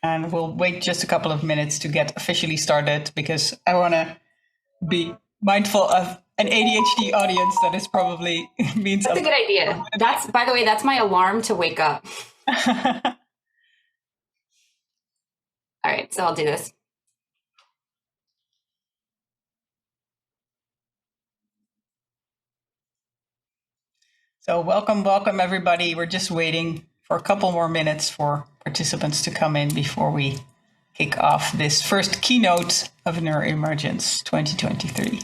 And we'll wait just a couple of minutes to get officially started because I want to be mindful of an ADHD audience that is probably means that's a good idea. That's, by the way, that's my alarm to wake up. All right, so I'll do this. So welcome everybody. We're just waiting for a couple more minutes for participants to come in before we kick off this first keynote of Neuroemergence 2023.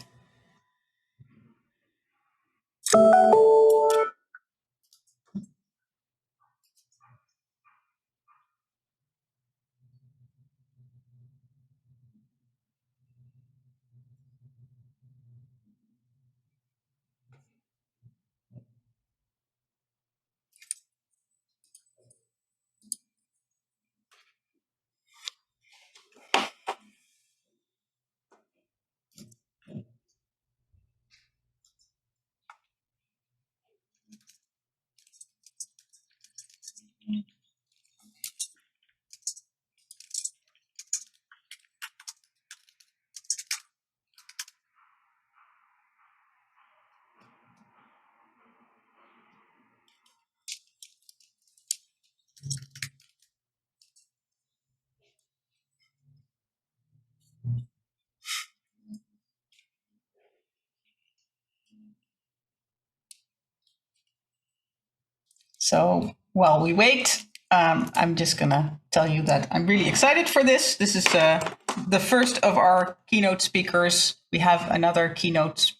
So while we wait, I'm just going to tell you that I'm really excited for this. This is the first of our keynote speakers. We have another keynote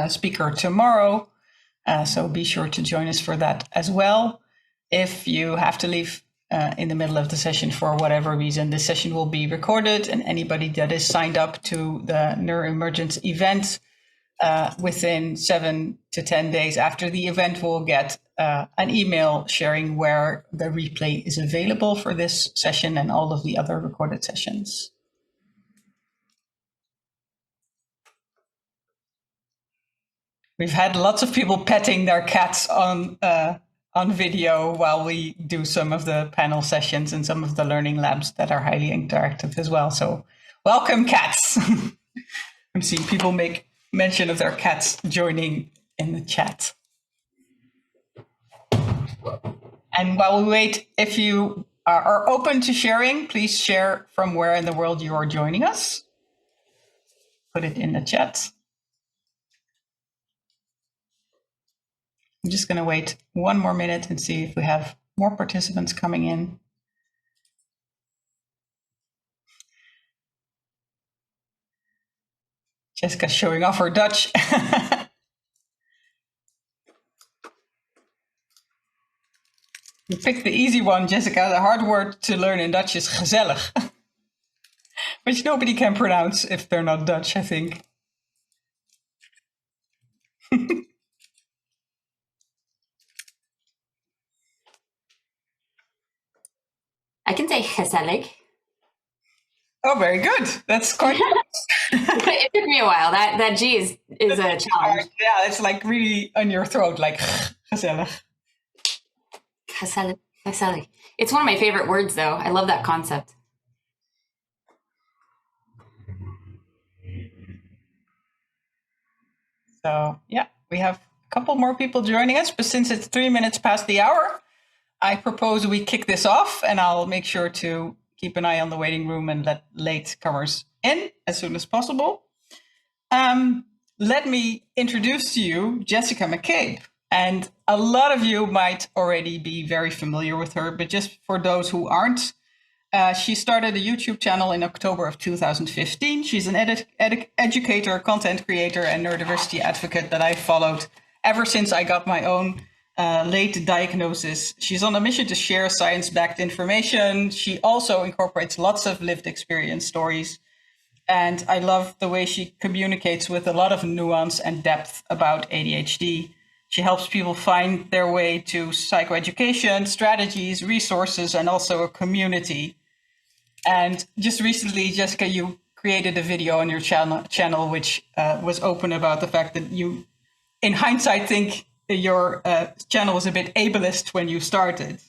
speaker tomorrow, so be sure to join us for that as well. If you have to leave in the middle of the session for whatever reason, this session will be recorded, and anybody that is signed up to the Neuroemergence event within 7 to 10 days after the event will get an email sharing where the replay is available for this session and all of the other recorded sessions. We've had lots of people petting their cats on video while we do some of the panel sessions and some of the learning labs that are highly interactive as well. So welcome, cats. I'm seeing people make mention of their cats joining in the chat. And while we wait, if you are open to sharing, please share from where in the world you are joining us. Put it in the chat. I'm just going to wait one more minute and see if we have more participants coming in. Jessica's showing off her Dutch. You picked the easy one, Jessica. The hard word to learn in Dutch is gezellig, which nobody can pronounce if they're not Dutch, I think. I can say gezellig. Oh, very good. That's quite It took me a while. That G is a challenge. Yeah, it's like really on your throat, like gezellig. Gezellig. It's one of my favorite words, though. I love that concept. So, yeah, we have a couple more people joining us, but since it's 3 minutes past the hour, I propose we kick this off, and I'll make sure to keep an eye on the waiting room and let late comers in as soon as possible. Let me introduce to you Jessica McCabe. And a lot of you might already be very familiar with her, but just for those who aren't, she started a YouTube channel in October of 2015. She's an educator, content creator, and neurodiversity advocate that I followed ever since I got my own late diagnosis. She's on a mission to share science-backed information. She also incorporates lots of lived experience stories. And I love the way she communicates with a lot of nuance and depth about ADHD. She helps people find their way to psychoeducation, strategies, resources, and also a community. And just recently, Jessica, you created a video on your channel which was open about the fact that you, in hindsight, think your channel was a bit ableist when you started.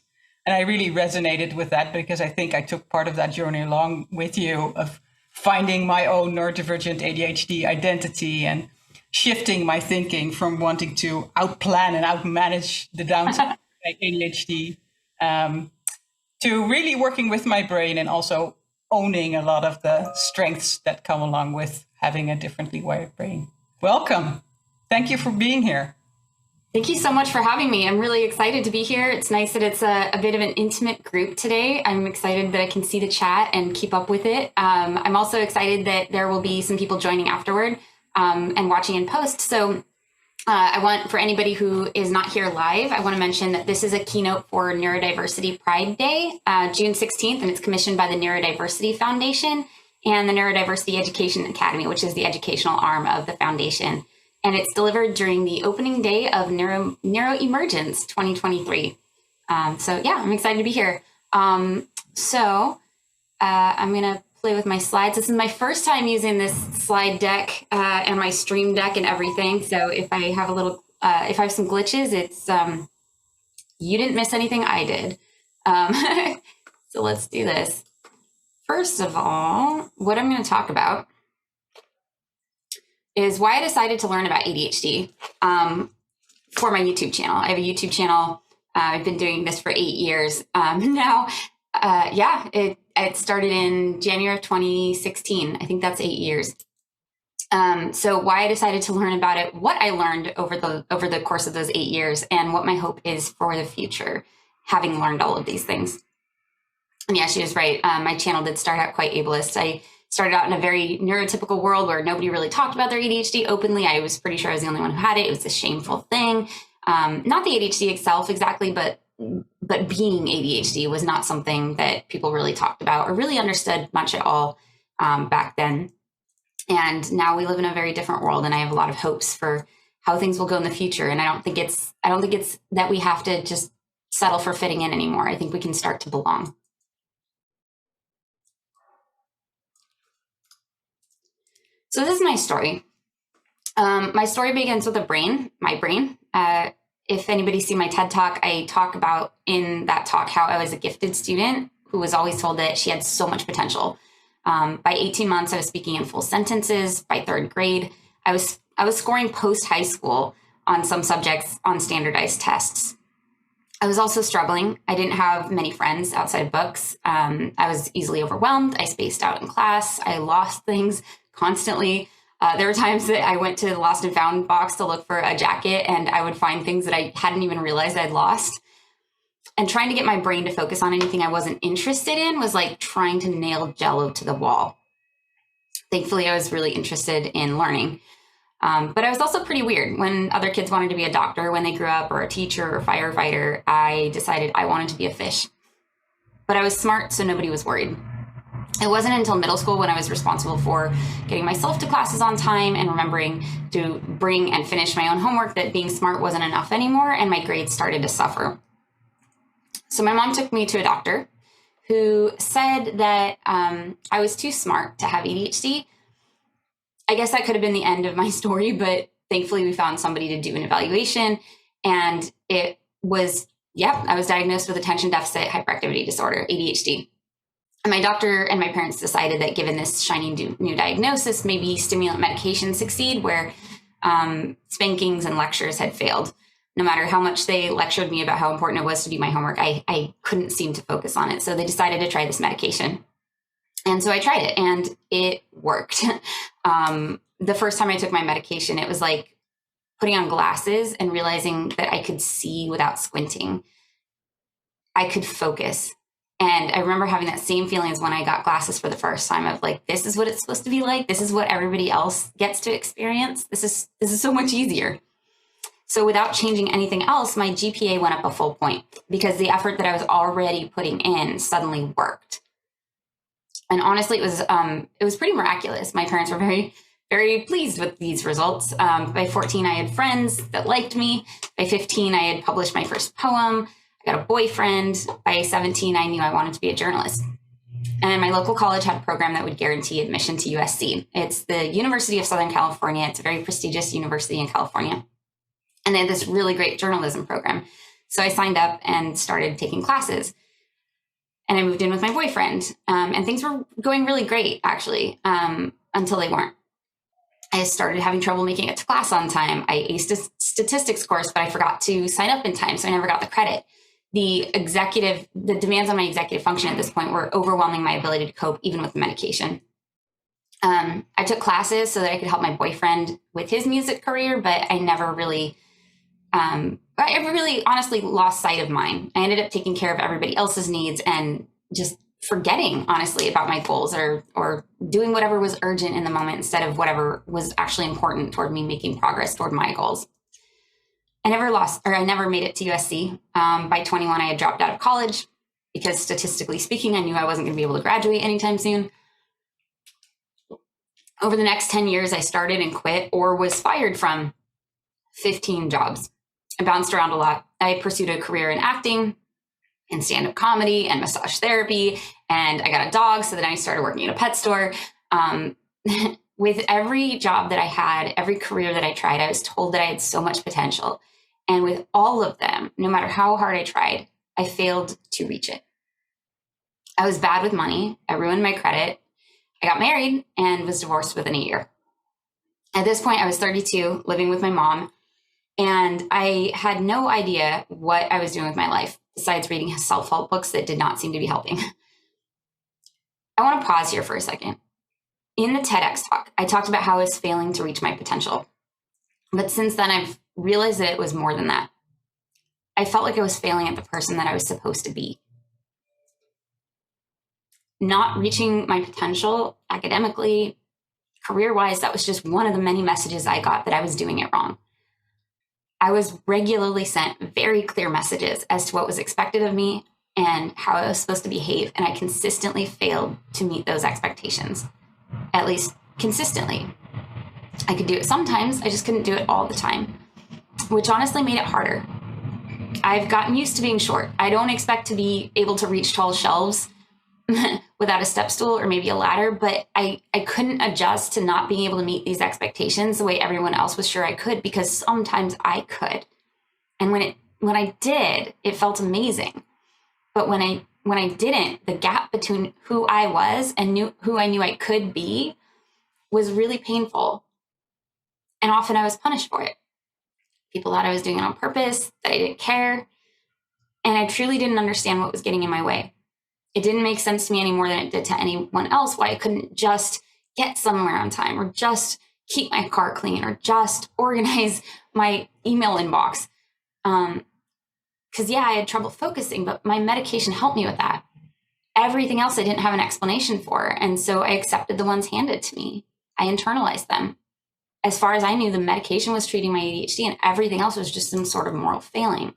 And I really resonated with that because I think I took part of that journey along with you of finding my own neurodivergent ADHD identity and shifting my thinking from wanting to outplan and outmanage the downside of ADHD to really working with my brain and also owning a lot of the strengths that come along with having a differently wired brain. Welcome. Thank you for being here. Thank you so much for having me. I'm really excited to be here. It's nice that it's a bit of an intimate group today. I'm excited that I can see the chat and keep up with it. I'm also excited that there will be some people joining afterward and watching in post. So I want, for anybody who is not here live, I want to mention that this is a keynote for Neurodiversity Pride Day, June 16th, and it's commissioned by the Neurodiversity Foundation and the Neurodiversity Education Academy, which is the educational arm of the foundation. And it's delivered during the opening day of Neuroemergence 2023. So yeah, I'm excited to be here. I'm going to play with my slides. This is my first time using this slide deck and my stream deck and everything. So if I have if I have some glitches, it's, you didn't miss anything I did. So let's do this. First of all, what I'm going to talk about is why I decided to learn about ADHD for my YouTube channel. I have a YouTube channel. I've been doing this for 8 years now. It started in January of 2016. I think that's 8 years. So why I decided to learn about it, what I learned over the course of those 8 years, and what my hope is for the future, having learned all of these things. And yeah, she was right. My channel did start out quite ableist. I started out in a very neurotypical world where nobody really talked about their ADHD openly. I was pretty sure I was the only one who had it. It was a shameful thing. Not the ADHD itself exactly, but being ADHD was not something that people really talked about or really understood much at all back then. And now we live in a very different world, and I have a lot of hopes for how things will go in the future. And I don't think it's that we have to just settle for fitting in anymore. I think we can start to belong. So this is my story. My story begins with my brain. If anybody see my TED Talk, I talk about in that talk how I was a gifted student who was always told that she had so much potential. By 18 months, I was speaking in full sentences. By third grade, I was scoring post high school on some subjects on standardized tests. I was also struggling. I didn't have many friends outside of books. I was easily overwhelmed. I spaced out in class. I lost things constantly. There were times that I went to the lost and found box to look for a jacket, and I would find things that I hadn't even realized I'd lost. And trying to get my brain to focus on anything I wasn't interested in was like trying to nail Jell-O to the wall. Thankfully, I was really interested in learning. But I was also pretty weird. When other kids wanted to be a doctor when they grew up, or a teacher or firefighter, I decided I wanted to be a fish. But I was smart, so nobody was worried. It wasn't until middle school when I was responsible for getting myself to classes on time and remembering to bring and finish my own homework that being smart wasn't enough anymore, and my grades started to suffer. So my mom took me to a doctor who said that I was too smart to have ADHD. I guess that could have been the end of my story, but thankfully we found somebody to do an evaluation, and it was, I was diagnosed with attention deficit hyperactivity disorder, ADHD. And my doctor and my parents decided that given this shiny new diagnosis, maybe stimulant medication succeed where spankings and lectures had failed. No matter how much they lectured me about how important it was to do my homework, I couldn't seem to focus on it. So they decided to try this medication. And so I tried it, and it worked. The first time I took my medication, it was like putting on glasses and realizing that I could see without squinting. I could focus. And I remember having that same feeling as when I got glasses for the first time of like, this is what it's supposed to be like. This is what everybody else gets to experience. This is so much easier. So without changing anything else, my GPA went up a full point because the effort that I was already putting in suddenly worked. And honestly, it was pretty miraculous. My parents were very, very pleased with these results. By 14, I had friends that liked me. By 15, I had published my first poem. I got a boyfriend. By 17, I knew I wanted to be a journalist. And my local college had a program that would guarantee admission to USC. It's the University of Southern California. It's a very prestigious university in California. And they had this really great journalism program. So I signed up and started taking classes. And I moved in with my boyfriend. And things were going really great, actually, until they weren't. I started having trouble making it to class on time. I aced a statistics course, but I forgot to sign up in time, so I never got the credit. The demands on my executive function at this point were overwhelming my ability to cope, even with the medication. I took classes so that I could help my boyfriend with his music career, but I never really, I really honestly lost sight of mine. I ended up taking care of everybody else's needs and just forgetting, honestly, about my goals or doing whatever was urgent in the moment instead of whatever was actually important toward me making progress toward my goals. I never made it to USC. By 21, I had dropped out of college because statistically speaking, I knew I wasn't going to be able to graduate anytime soon. Over the next 10 years, I started and quit or was fired from 15 jobs. I bounced around a lot. I pursued a career in acting and stand-up comedy and massage therapy. And I got a dog, so then I started working at a pet store. With every job that I had, every career that I tried, I was told that I had so much potential. And with all of them, no matter how hard I tried, I failed to reach it. I was bad with money. I ruined my credit. I got married and was divorced within a year. At this point, I was 32, living with my mom, and I had no idea what I was doing with my life, besides reading self-help books that did not seem to be helping. I want to pause here for a second. In the TEDx talk, I talked about how I was failing to reach my potential. But since then, I've realized that it was more than that. I felt like I was failing at the person that I was supposed to be. Not reaching my potential academically, career-wise, that was just one of the many messages I got that I was doing it wrong. I was regularly sent very clear messages as to what was expected of me and how I was supposed to behave, and I consistently failed to meet those expectations, at least consistently. I could do it sometimes, I just couldn't do it all the time, which honestly made it harder. I've gotten used to being short. I don't expect to be able to reach tall shelves without a step stool or maybe a ladder, but I couldn't adjust to not being able to meet these expectations the way everyone else was sure I could, because sometimes I could. And when I did, it felt amazing. But when I didn't, the gap between who I was and who I knew I could be was really painful. And often I was punished for it. People thought I was doing it on purpose, that I didn't care. And I truly didn't understand what was getting in my way. It didn't make sense to me any more than it did to anyone else, why I couldn't just get somewhere on time, or just keep my car clean, or just organize my email inbox. Because I had trouble focusing, but my medication helped me with that. Everything else I didn't have an explanation for. And so I accepted the ones handed to me. I internalized them. As far as I knew, the medication was treating my ADHD, and everything else was just some sort of moral failing.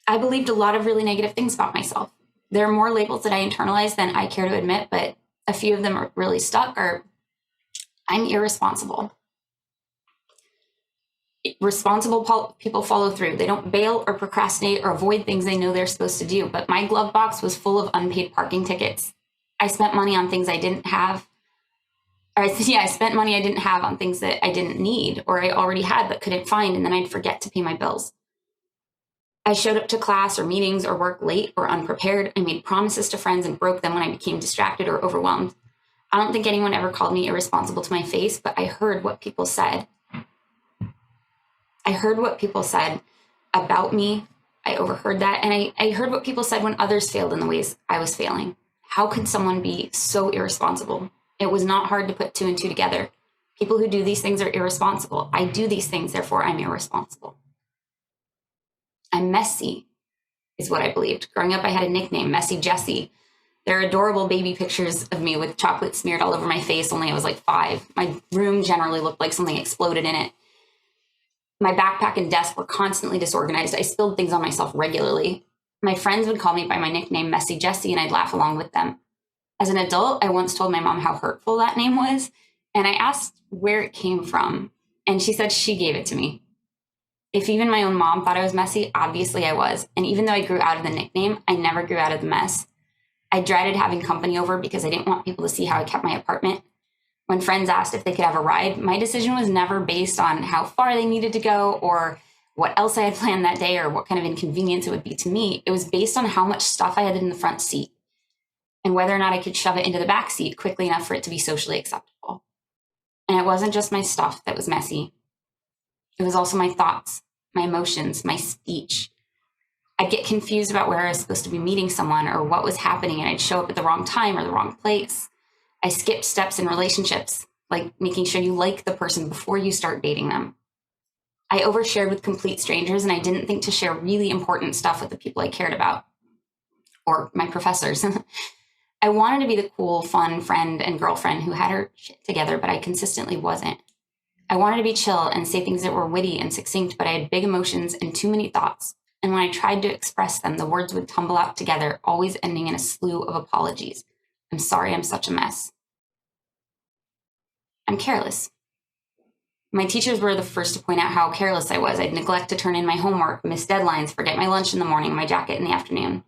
I believed a lot of really negative things about myself. There are more labels that I internalized than I care to admit, but a few of them are really stuck. I'm irresponsible. Responsible people follow through. They don't bail or procrastinate or avoid things they know they're supposed to do. But my glove box was full of unpaid parking tickets. I spent money on things I didn't have. I spent money I didn't have on things that I didn't need or I already had but couldn't find, and then I'd forget to pay my bills. I showed up to class or meetings or work late or unprepared. I made promises to friends and broke them when I became distracted or overwhelmed. I don't think anyone ever called me irresponsible to my face, but I heard what people said. I heard what people said about me. I overheard that. And I heard what people said when others failed in the ways I was failing. How could someone be so irresponsible? It was not hard to put two and two together. People who do these things are irresponsible. I do these things, therefore I'm irresponsible. I'm messy, is what I believed. Growing up, I had a nickname, Messy Jessie. There are adorable baby pictures of me with chocolate smeared all over my face, only I was like 5. My room generally looked like something exploded in it. My backpack and desk were constantly disorganized. I spilled things on myself regularly. My friends would call me by my nickname, Messy Jessie, and I'd laugh along with them. As an adult, I once told my mom how hurtful that name was, and I asked where it came from, and she said she gave it to me. If even my own mom thought I was messy, obviously I was. And even though I grew out of the nickname, I never grew out of the mess. I dreaded having company over because I didn't want people to see how I kept my apartment. When friends asked if they could have a ride, my decision was never based on how far they needed to go or what else I had planned that day or what kind of inconvenience it would be to me. It was based on how much stuff I had in the front seat and whether or not I could shove it into the back seat quickly enough for it to be socially acceptable. And it wasn't just my stuff that was messy. It was also my thoughts, my emotions, my speech. I'd get confused about where I was supposed to be meeting someone or what was happening, and I'd show up at the wrong time or the wrong place. I skipped steps in relationships, like making sure you like the person before you start dating them. I overshared with complete strangers, and I didn't think to share really important stuff with the people I cared about or my professors. I wanted to be the cool, fun friend and girlfriend who had her shit together, but I consistently wasn't. I wanted to be chill and say things that were witty and succinct, but I had big emotions and too many thoughts. And when I tried to express them, the words would tumble out together, always ending in a slew of apologies. I'm sorry I'm such a mess. I'm careless. My teachers were the first to point out how careless I was. I'd neglect to turn in my homework, miss deadlines, forget my lunch in the morning, my jacket in the afternoon.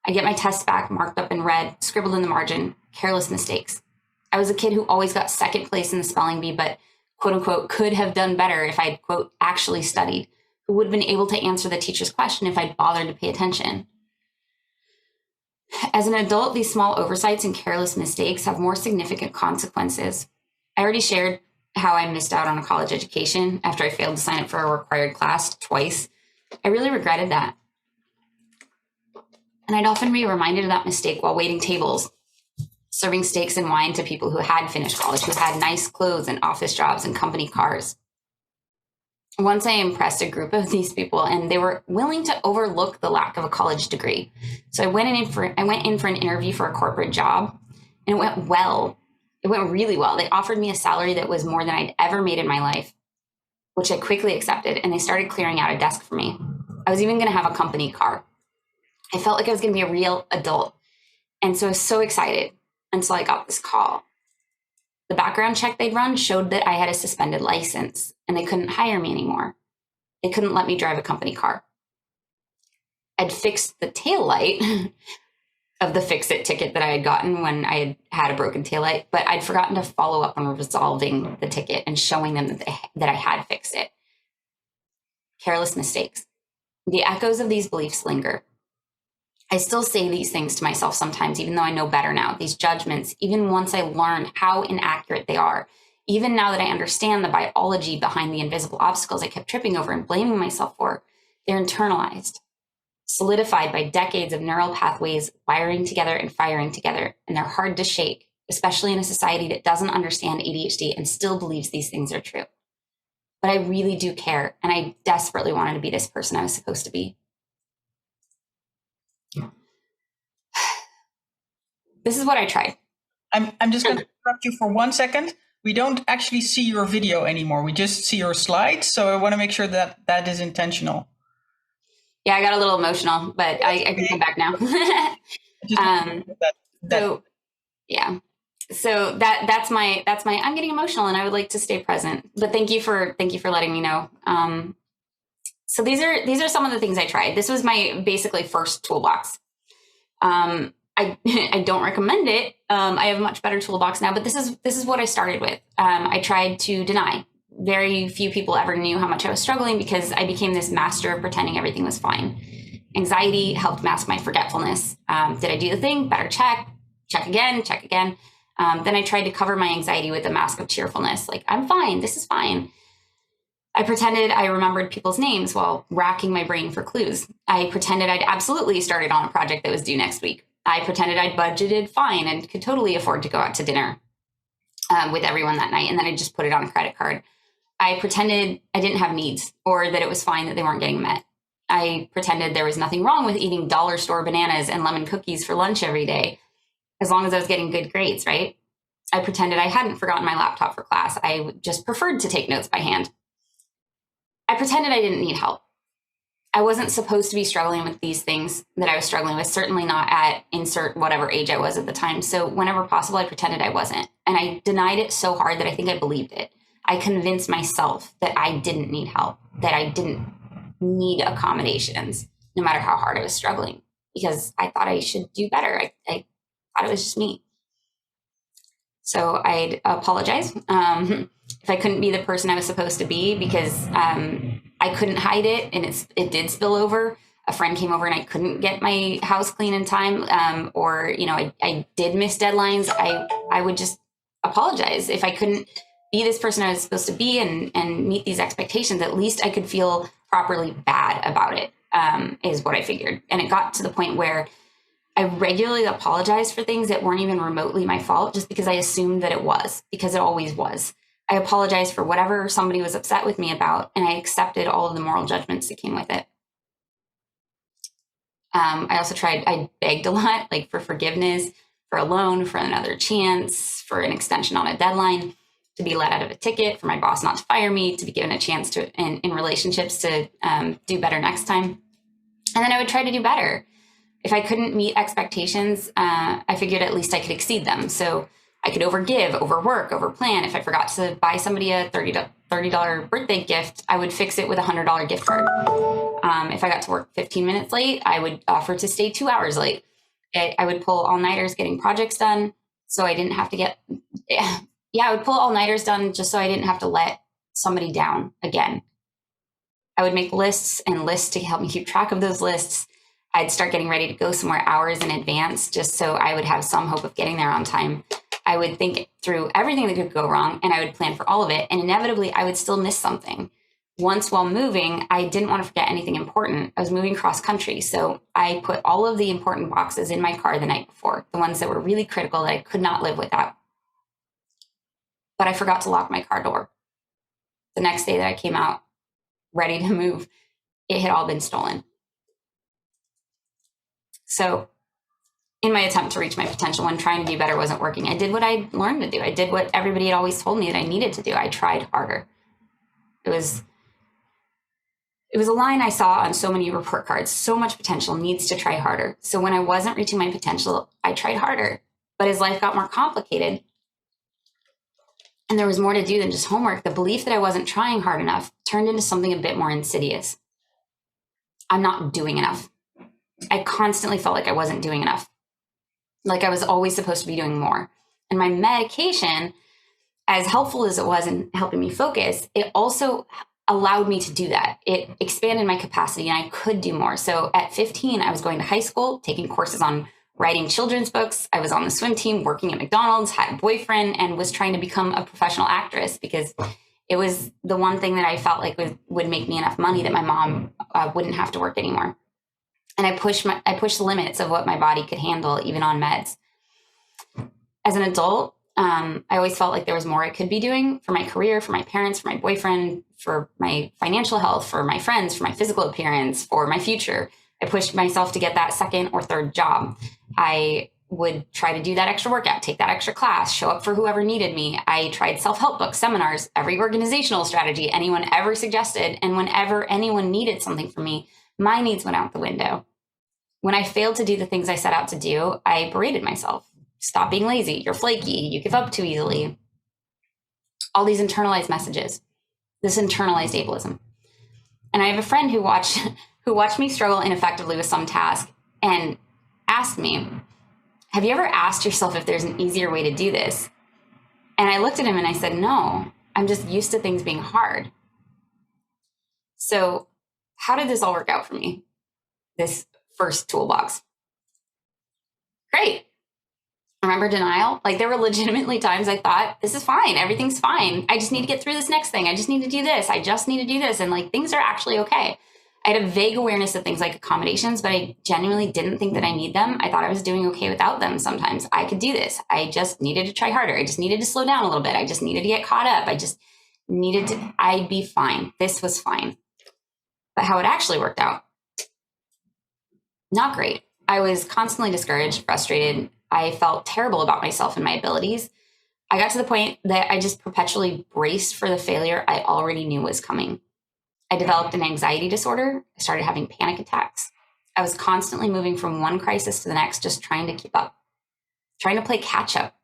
I get my tests back marked up in red, scribbled in the margin, careless mistakes. I was a kid who always got second place in the spelling bee, but quote unquote could have done better if I'd quote actually studied, who would have been able to answer the teacher's question if I'd bothered to pay attention. As an adult, these small oversights and careless mistakes have more significant consequences. I already shared how I missed out on a college education after I failed to sign up for a required class twice. I really regretted that. And I'd often be reminded of that mistake while waiting tables, serving steaks and wine to people who had finished college, who had nice clothes and office jobs and company cars. Once I impressed a group of these people, and they were willing to overlook the lack of a college degree. So I went in for an interview for a corporate job, and it went well. It went really well. They offered me a salary that was more than I'd ever made in my life, which I quickly accepted, and they started clearing out a desk for me. I was even going to have a company car. I felt like I was going to be a real adult. And so I was so excited until I got this call. The background check they'd run showed that I had a suspended license, and they couldn't hire me anymore. They couldn't let me drive a company car. I'd fixed the taillight of the fix-it ticket that I had gotten when I had had a broken taillight, but I'd forgotten to follow up on resolving the ticket and showing them that I had fixed it. Careless mistakes. The echoes of these beliefs linger. I still say these things to myself sometimes, even though I know better now. These judgments, even once I learned how inaccurate they are, even now that I understand the biology behind the invisible obstacles I kept tripping over and blaming myself for, they're internalized, solidified by decades of neural pathways wiring together and firing together, and they're hard to shake, especially in a society that doesn't understand ADHD and still believes these things are true. But I really do care, and I desperately wanted to be this person I was supposed to be. This is what I tried. I'm just going to interrupt you for 1 second. We don't actually see your video anymore. We just see your slides. So I want to make sure that that is intentional. Yeah, I got a little emotional, but I can come back now. So yeah. So that's my I'm getting emotional, and I would like to stay present. But thank you for letting me know. So these are some of the things I tried. This was my basically first toolbox. I don't recommend it. I have a much better toolbox now, but this is what I started with. I tried to deny. Very few people ever knew how much I was struggling because I became this master of pretending everything was fine. Anxiety helped mask my forgetfulness. Did I do the thing? Better check again. Then I tried to cover my anxiety with a mask of cheerfulness. Like, I'm fine. This is fine. I pretended I remembered people's names while racking my brain for clues. I pretended I'd absolutely started on a project that was due next week. I pretended I'd budgeted fine and could totally afford to go out to dinner with everyone that night, and then I just put it on a credit card. I pretended I didn't have needs or that it was fine that they weren't getting met. I pretended there was nothing wrong with eating dollar store bananas and lemon cookies for lunch every day, as long as I was getting good grades, right? I pretended I hadn't forgotten my laptop for class. I just preferred to take notes by hand. I pretended I didn't need help. I wasn't supposed to be struggling with these things that I was struggling with, certainly not at insert whatever age I was at the time. So whenever possible, I pretended I wasn't. And I denied it so hard that I think I believed it. I convinced myself that I didn't need help, that I didn't need accommodations, no matter how hard I was struggling, because I thought I should do better. I thought it was just me. So I'd apologize if I couldn't be the person I was supposed to be, because I couldn't hide it, and it did spill over. A friend came over and I couldn't get my house clean in time, or I did miss deadlines. I would just apologize if I couldn't be this person I was supposed to be and meet these expectations. At least I could feel properly bad about it, is what I figured. And it got to the point where I regularly apologized for things that weren't even remotely my fault, just because I assumed that it was, because it always was. I apologized for whatever somebody was upset with me about, and I accepted all of the moral judgments that came with it. I begged a lot, like for forgiveness, for a loan, for another chance, for an extension on a deadline, to be let out of a ticket, for my boss not to fire me, to be given a chance to, in relationships, to do better next time. And then I would try to do better. If I couldn't meet expectations, I figured at least I could exceed them. So I could overgive, overwork, overplan. If I forgot to buy somebody a $30 birthday gift, I would fix it with a $100 gift card. If I got to work 15 minutes late, I would offer to stay 2 hours late. I would pull all-nighters getting projects done, so I didn't have to I would pull all-nighters done just so I didn't have to let somebody down again. I would make lists and lists to help me keep track of those lists. I'd start getting ready to go somewhere hours in advance, just so I would have some hope of getting there on time. I would think through everything that could go wrong, and I would plan for all of it. And inevitably, I would still miss something. Once while moving, I didn't want to forget anything important. I was moving cross country, so I put all of the important boxes in my car the night before, the ones that were really critical that I could not live without. But I forgot to lock my car door. The next day that I came out ready to move, it had all been stolen. So in my attempt to reach my potential when trying to do better wasn't working, I did what I learned to do. I did what everybody had always told me that I needed to do. I tried harder. It was a line I saw on so many report cards. So much potential needs to try harder. So when I wasn't reaching my potential, I tried harder. But as life got more complicated and there was more to do than just homework, the belief that I wasn't trying hard enough turned into something a bit more insidious. I'm not doing enough. I constantly felt like I wasn't doing enough, like I was always supposed to be doing more. And my medication, as helpful as it was in helping me focus, it also allowed me to do that. It expanded my capacity and I could do more. So at 15, I was going to high school, taking courses on writing children's books. I was on the swim team, working at McDonald's, had a boyfriend, and was trying to become a professional actress because it was the one thing that I felt like would make me enough money that my mom wouldn't have to work anymore. And I pushed the limits of what my body could handle, even on meds. As an adult, I always felt like there was more I could be doing for my career, for my parents, for my boyfriend, for my financial health, for my friends, for my physical appearance, for my future. I pushed myself to get that second or third job. I would try to do that extra workout, take that extra class, show up for whoever needed me. I tried self-help books, seminars, every organizational strategy anyone ever suggested. And whenever anyone needed something from me, my needs went out the window. When I failed to do the things I set out to do, I berated myself. Stop being lazy. You're flaky. You give up too easily. All these internalized messages, this internalized ableism. And I have a friend who watched me struggle ineffectively with some task and asked me, have you ever asked yourself if there's an easier way to do this? And I looked at him and I said, no, I'm just used to things being hard. So how did this all work out for me? This first toolbox. Great. Remember denial? Like there were legitimately times I thought, this is fine. Everything's fine. I just need to get through this next thing. I just need to do this. I just need to do this. And like things are actually okay. I had a vague awareness of things like accommodations, but I genuinely didn't think that I need them. I thought I was doing okay without them sometimes. I could do this. I just needed to try harder. I just needed to slow down a little bit. I just needed to get caught up. I'd be fine. This was fine. But how it actually worked out, not great. I was constantly discouraged, frustrated. I felt terrible about myself and my abilities. I got to the point that I just perpetually braced for the failure I already knew was coming. I developed an anxiety disorder. I started having panic attacks. I was constantly moving from one crisis to the next, just trying to keep up, trying to play catch up.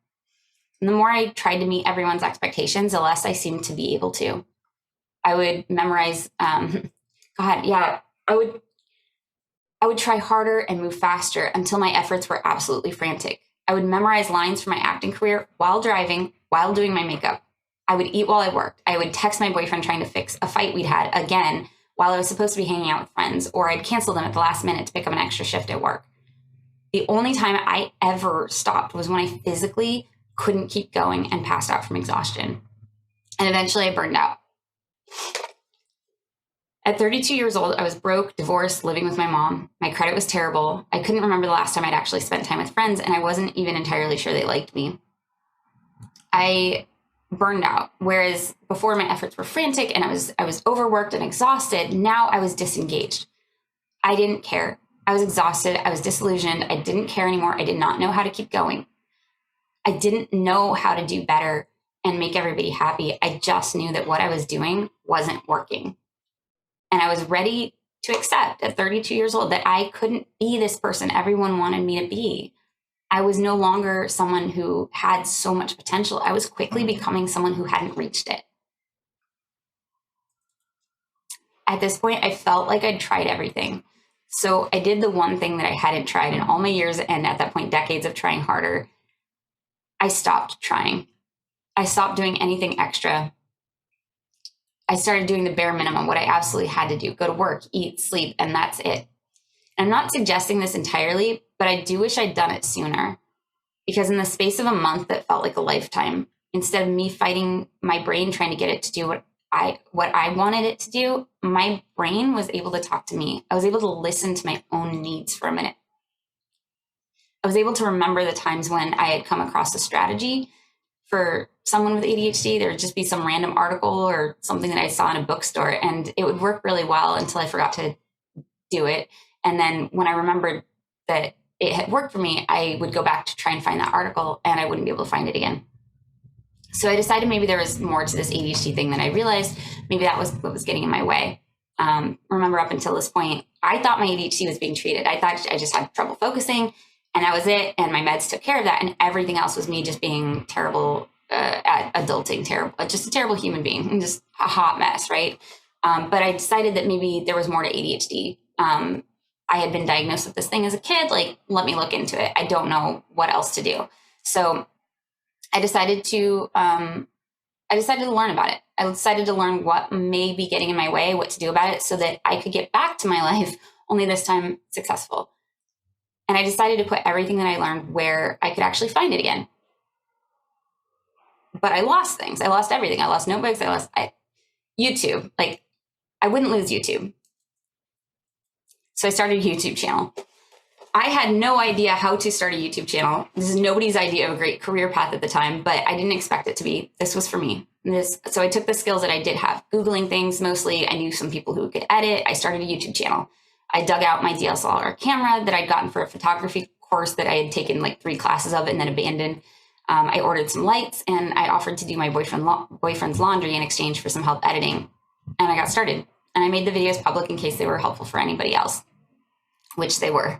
And the more I tried to meet everyone's expectations, the less I seemed to be able to. I would memorize, I would try harder and move faster until my efforts were absolutely frantic. I would memorize lines for my acting career while driving, while doing my makeup. I would eat while I worked. I would text my boyfriend trying to fix a fight we'd had again while I was supposed to be hanging out with friends, or I'd cancel them at the last minute to pick up an extra shift at work. The only time I ever stopped was when I physically couldn't keep going and passed out from exhaustion. And eventually I burned out. At 32 years old, I was broke, divorced, living with my mom. My credit was terrible. I couldn't remember the last time I'd actually spent time with friends, and I wasn't even entirely sure they liked me. I burned out. Whereas before my efforts were frantic and I was overworked and exhausted, now I was disengaged. I didn't care. I was exhausted. I was disillusioned. I didn't care anymore. I did not know how to keep going. I didn't know how to do better and make everybody happy. I just knew that what I was doing wasn't working. And I was ready to accept at 32 years old that I couldn't be this person everyone wanted me to be. I was no longer someone who had so much potential. I was quickly becoming someone who hadn't reached it. At this point, I felt like I'd tried everything. So I did the one thing that I hadn't tried in all my years, and at that point, decades of trying harder. I stopped trying. I stopped doing anything extra. I started doing the bare minimum, what I absolutely had to do: go to work, eat, sleep, and that's it. I'm not suggesting this entirely, but I do wish I'd done it sooner, because in the space of a month that felt like a lifetime, instead of me fighting my brain trying to get it to do what I wanted it to do, my brain was able to talk to me. I was able to listen to my own needs for a minute. I was able to remember the times when I had come across a strategy for someone with ADHD. There would just be some random article or something that I saw in a bookstore, and it would work really well until I forgot to do it. And then when I remembered that it had worked for me, I would go back to try and find that article, and I wouldn't be able to find it again. So I decided maybe there was more to this ADHD thing than I realized. Maybe that was what was getting in my way. Remember, up until this point, I thought my ADHD was being treated. I thought I just had trouble focusing, and that was it. And my meds took care of that. And everything else was me just being terrible at adulting, just a terrible human being, and just a hot mess, right? But I decided that maybe there was more to ADHD. I had been diagnosed with this thing as a kid. Like, let me look into it. I don't know what else to do. So I decided to learn about it. I decided to learn what may be getting in my way, what to do about it, so that I could get back to my life, only this time successful. And I decided to put everything that I learned where I could actually find it again. But I lost things. I lost everything. I lost notebooks. I lost YouTube. Like, I wouldn't lose YouTube. So I started a YouTube channel. I had no idea how to start a YouTube channel. This is nobody's idea of a great career path at the time, but I didn't expect it to be. This was for me. So I took the skills that I did have, Googling things mostly. I knew some people who could edit. I started a YouTube channel. I dug out my DSLR camera that I'd gotten for a photography course that I had taken like 3 classes of and then abandoned. I ordered some lights, and I offered to do my boyfriend's laundry in exchange for some help editing. And I got started. And I made the videos public in case they were helpful for anybody else, which they were.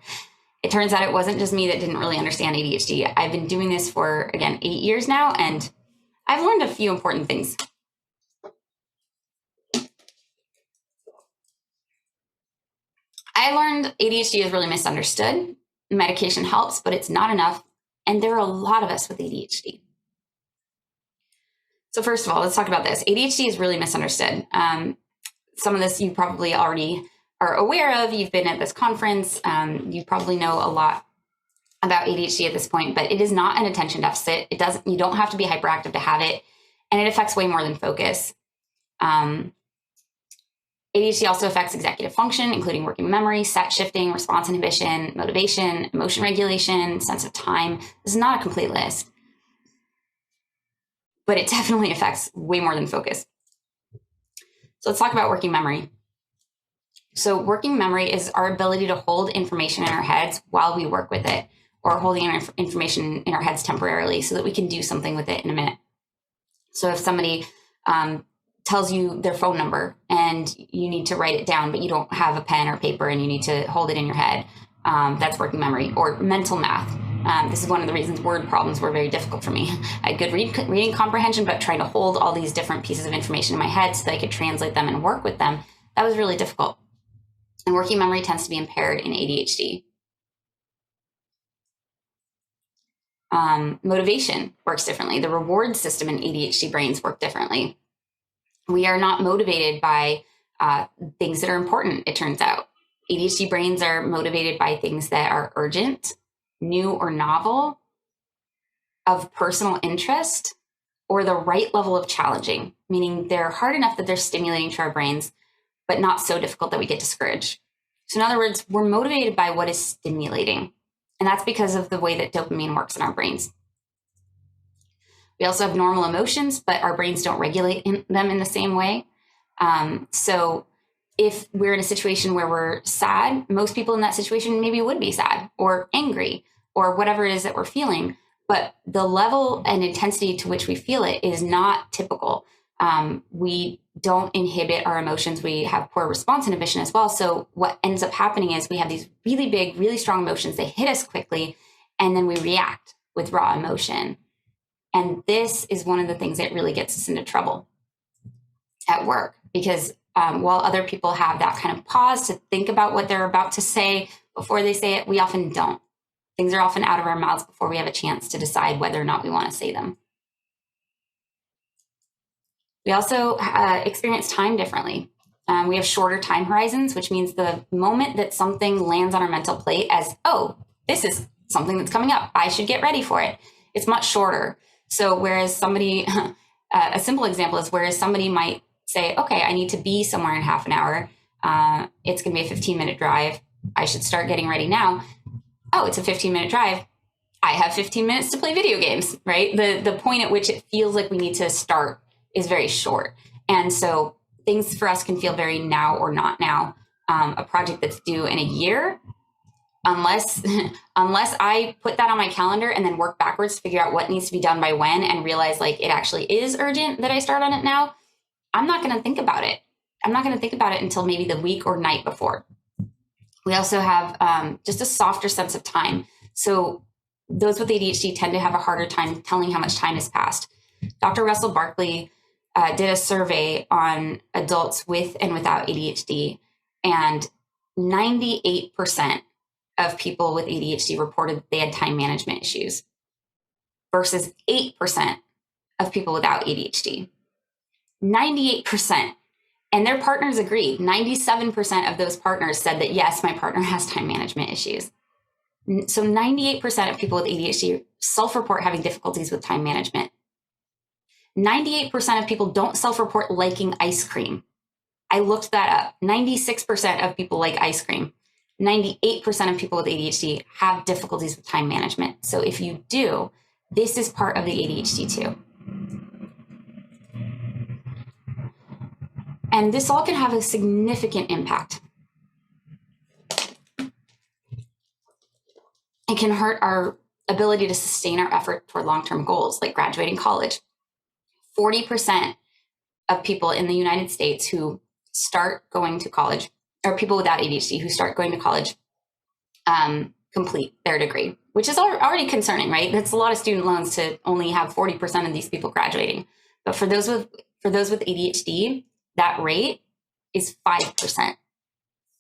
It turns out it wasn't just me that didn't really understand ADHD. I've been doing this for, again, 8 years now, and I've learned a few important things. I learned ADHD is really misunderstood. Medication helps, but it's not enough. And there are a lot of us with ADHD. So first of all, let's talk about this. ADHD is really misunderstood. Some of this you probably already are aware of. You've been at this conference. You probably know a lot about ADHD at this point, but it is not an attention deficit. You don't have to be hyperactive to have it, and it affects way more than focus. ADHD also affects executive function, including working memory, set shifting, response inhibition, motivation, emotion regulation, sense of time. This is not a complete list, but it definitely affects way more than focus. So let's talk about working memory. So working memory is our ability to hold information in our heads while we work with it, or holding information in our heads temporarily so that we can do something with it in a minute. So if somebody tells you their phone number and you need to write it down, but you don't have a pen or paper and you need to hold it in your head, that's working memory. Or mental math. This is one of the reasons word problems were very difficult for me. I had good reading comprehension, but trying to hold all these different pieces of information in my head so that I could translate them and work with them, that was really difficult. And working memory tends to be impaired in ADHD. Motivation works differently. The reward system in ADHD brains work differently. We are not motivated by things that are important, it turns out. ADHD brains are motivated by things that are urgent, new or novel, of personal interest, or the right level of challenging, meaning they're hard enough that they're stimulating to our brains, but not so difficult that we get discouraged. So in other words, we're motivated by what is stimulating. And that's because of the way that dopamine works in our brains. We also have normal emotions, but our brains don't regulate them in the same way. So if we're in a situation where we're sad, most people in that situation maybe would be sad or angry or whatever it is that we're feeling. But the level and intensity to which we feel it is not typical. We don't inhibit our emotions. We have poor response inhibition as well. So what ends up happening is we have these really big, really strong emotions. They hit us quickly, and then we react with raw emotion. And this is one of the things that really gets us into trouble at work, because while other people have that kind of pause to think about what they're about to say before they say it, we often don't. Things are often out of our mouths before we have a chance to decide whether or not we want to say them. We also experience time differently. We have shorter time horizons, which means the moment that something lands on our mental plate as, oh, this is something that's coming up, I should get ready for it, it's much shorter. So whereas somebody, a simple example is whereas somebody might say, okay, I need to be somewhere in half an hour. It's going to be a 15-minute drive. I should start getting ready now. Oh, it's a 15-minute drive. I have 15 minutes to play video games, right? The point at which it feels like we need to start is very short. And so things for us can feel very now or not now. A project that's due in a year, unless I put that on my calendar and then work backwards to figure out what needs to be done by when and realize like it actually is urgent that I start on it now, I'm not going to think about it. I'm not going to think about it until maybe the week or night before. We also have just a softer sense of time. So those with ADHD tend to have a harder time telling how much time has passed. Dr. Russell Barkley did a survey on adults with and without ADHD, and 98% of people with ADHD reported they had time management issues versus 8% of people without ADHD. 98%. And their partners agreed. 97% of those partners said that, yes, my partner has time management issues. So 98% of people with ADHD self-report having difficulties with time management. 98% of people don't self-report liking ice cream. I looked that up. 96% of people like ice cream. 98% of people with ADHD have difficulties with time management. So if you do, this is part of the ADHD too. And this all can have a significant impact. It can hurt our ability to sustain our effort toward long-term goals, like graduating college. 40% of people in the United States who start going to college, or people without ADHD who start going to college, complete their degree, which is already concerning, right? That's a lot of student loans to only have 40% of these people graduating. But for those with ADHD, that rate is 5%.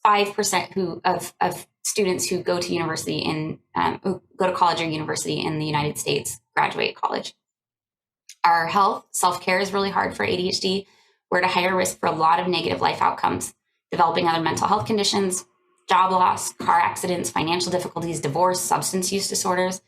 5% of students who go to university who go to college or university in the United States graduate college. Our health, self-care is really hard for ADHD. We're at a higher risk for a lot of negative life outcomes, developing other mental health conditions, job loss, car accidents, financial difficulties, divorce, substance use disorders.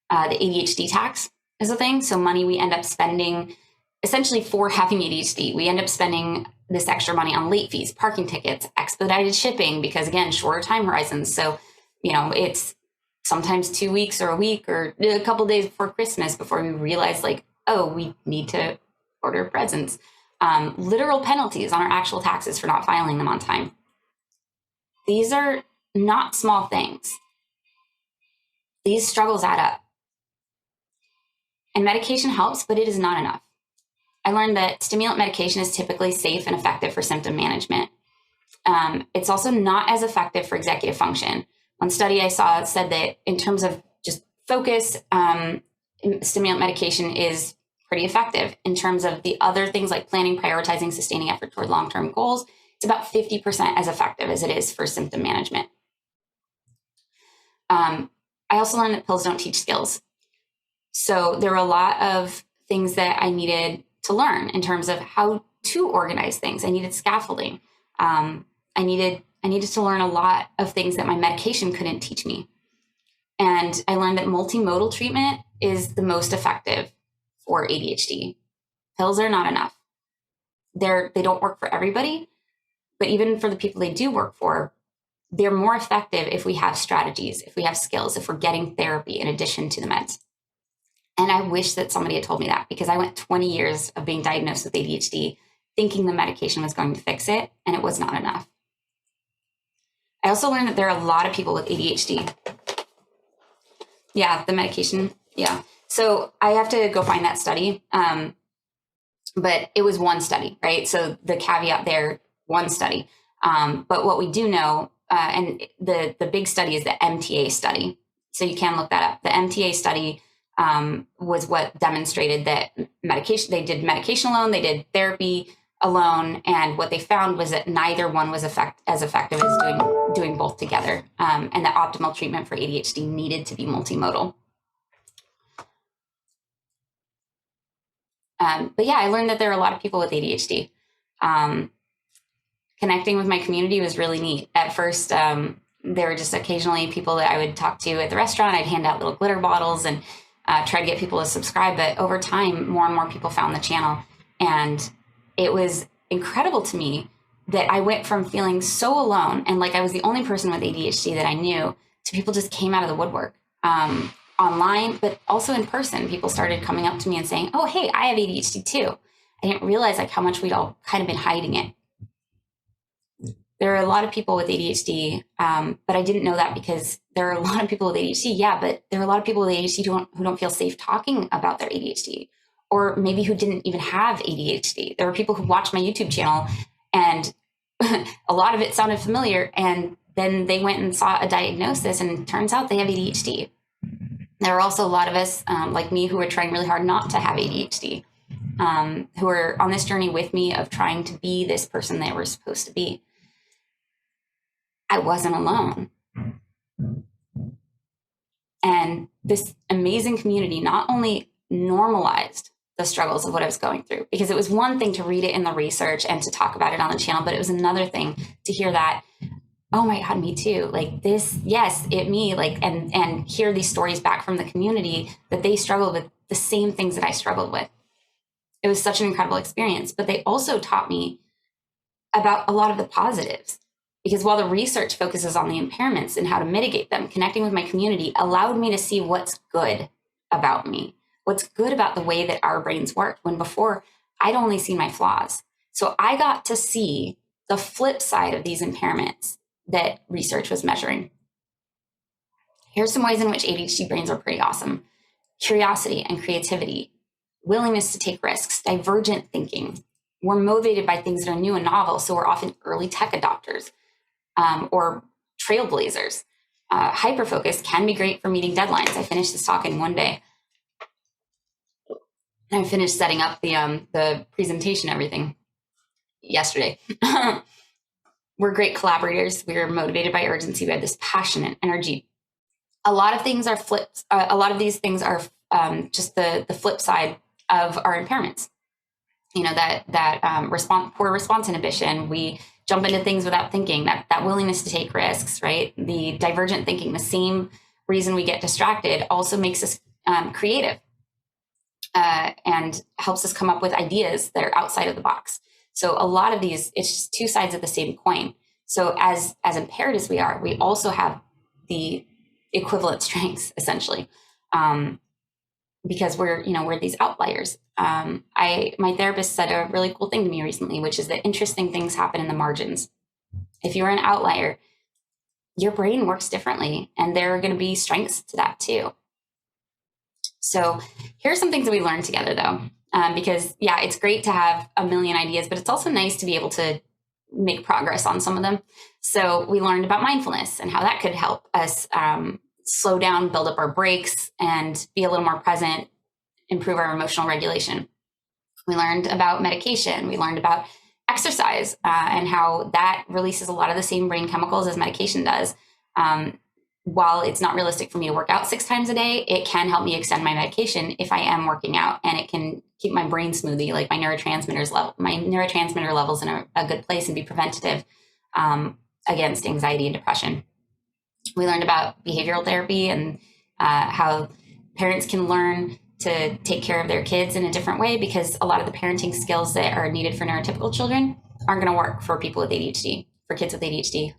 The ADHD tax is a thing. So money we end up spending essentially for having ADHD. We end up spending this extra money on late fees, parking tickets, expedited shipping, because again, shorter time horizons. So, it's sometimes 2 weeks or a week or a couple days before Christmas before we realize like, oh, we need to order presents. Literal penalties on our actual taxes for not filing them on time. These are not small things. These struggles add up. And medication helps, but it is not enough. I learned that stimulant medication is typically safe and effective for symptom management. It's also not as effective for executive function. One study I saw said that in terms of just focus, stimulant medication is pretty effective. In terms of the other things like planning, prioritizing, sustaining effort toward long-term goals, it's about 50% as effective as it is for symptom management. I also learned that pills don't teach skills. So there were a lot of things that I needed to learn in terms of how to organize things. I needed scaffolding. I needed to learn a lot of things that my medication couldn't teach me. And I learned that multimodal treatment is the most effective for ADHD. Pills are not enough. They don't work for everybody, but even for the people they do work for, they're more effective if we have strategies, if we have skills, if we're getting therapy in addition to the meds. And I wish that somebody had told me that, because I went 20 years of being diagnosed with ADHD thinking the medication was going to fix it, and it was not enough. I also learned that there are a lot of people with ADHD. Yeah, the medication. Yeah. So I have to go find that study. But it was one study, right? So the caveat there, one study. But what we do know, and the big study is the MTA study. So you can look that up. The MTA study was what demonstrated that they did medication alone, they did therapy alone. And what they found was that neither one was as effective as doing both together. And the optimal treatment for ADHD needed to be multimodal. But yeah, I learned that there are a lot of people with ADHD. Connecting with my community was really neat. At first, there were just occasionally people that I would talk to at the restaurant. I'd hand out little glitter bottles and try to get people to subscribe. But over time, more and more people found the channel. And it was incredible to me that I went from feeling so alone and like I was the only person with ADHD that I knew to people just came out of the woodwork. Online, but also in person, people started coming up to me and saying, oh, hey, I have ADHD too. I didn't realize like how much we'd all kind of been hiding it. There are a lot of people with ADHD, but I didn't know that because there are a lot of people with ADHD. Yeah, but there are a lot of people with ADHD who don't feel safe talking about their ADHD, or maybe who didn't even have ADHD. There were people who watched my YouTube channel and a lot of it sounded familiar. And then they went and saw a diagnosis and it turns out they have ADHD. There are also a lot of us like me who are trying really hard not to have ADHD, who are on this journey with me of trying to be this person they were supposed to be. I wasn't alone. And this amazing community not only normalized the struggles of what I was going through, because it was one thing to read it in the research and to talk about it on the channel, but it was another thing to hear that, oh my God, me too. Like this, yes, me, like, and hear these stories back from the community that they struggled with the same things that I struggled with. It was such an incredible experience, but they also taught me about a lot of the positives, because while the research focuses on the impairments and how to mitigate them, connecting with my community allowed me to see what's good about me, what's good about the way that our brains work, when before I'd only seen my flaws. So I got to see the flip side of these impairments that research was measuring. Here's some ways in which ADHD brains are pretty awesome. Curiosity and creativity, willingness to take risks, divergent thinking. We're motivated by things that are new and novel, so we're often early tech adopters or trailblazers. Hyperfocus can be great for meeting deadlines. I finished this talk in one day. I finished setting up the presentation, everything yesterday. We're great collaborators. We're motivated by urgency. We have this passion and energy. A lot of things are flipped. A lot of these things are just the flip side of our impairments. You know, poor response inhibition. We jump into things without thinking. That willingness to take risks, right? The divergent thinking. The same reason we get distracted also makes us creative and helps us come up with ideas that are outside of the box. So a lot of these, it's just two sides of the same coin. So as impaired as we are, we also have the equivalent strengths, essentially, because we're these outliers. My therapist said a really cool thing to me recently, which is that interesting things happen in the margins. If you're an outlier, your brain works differently, and there are going to be strengths to that too. So here's some things that we learned together, though. Because yeah, it's great to have a million ideas, but it's also nice to be able to make progress on some of them. So we learned about mindfulness and how that could help us slow down, build up our brakes, and be a little more present, improve our emotional regulation. We learned about medication. We learned about exercise and how that releases a lot of the same brain chemicals as medication does. while it's not realistic for me to work out 6 times a day, it can help me extend my medication if I am working out, and it can keep my brain smoothie, like my neurotransmitter levels in a good place and be preventative against anxiety and depression. We learned about behavioral therapy and how parents can learn to take care of their kids in a different way, because a lot of the parenting skills that are needed for neurotypical children aren't going to work for people with ADHD, for kids with ADHD.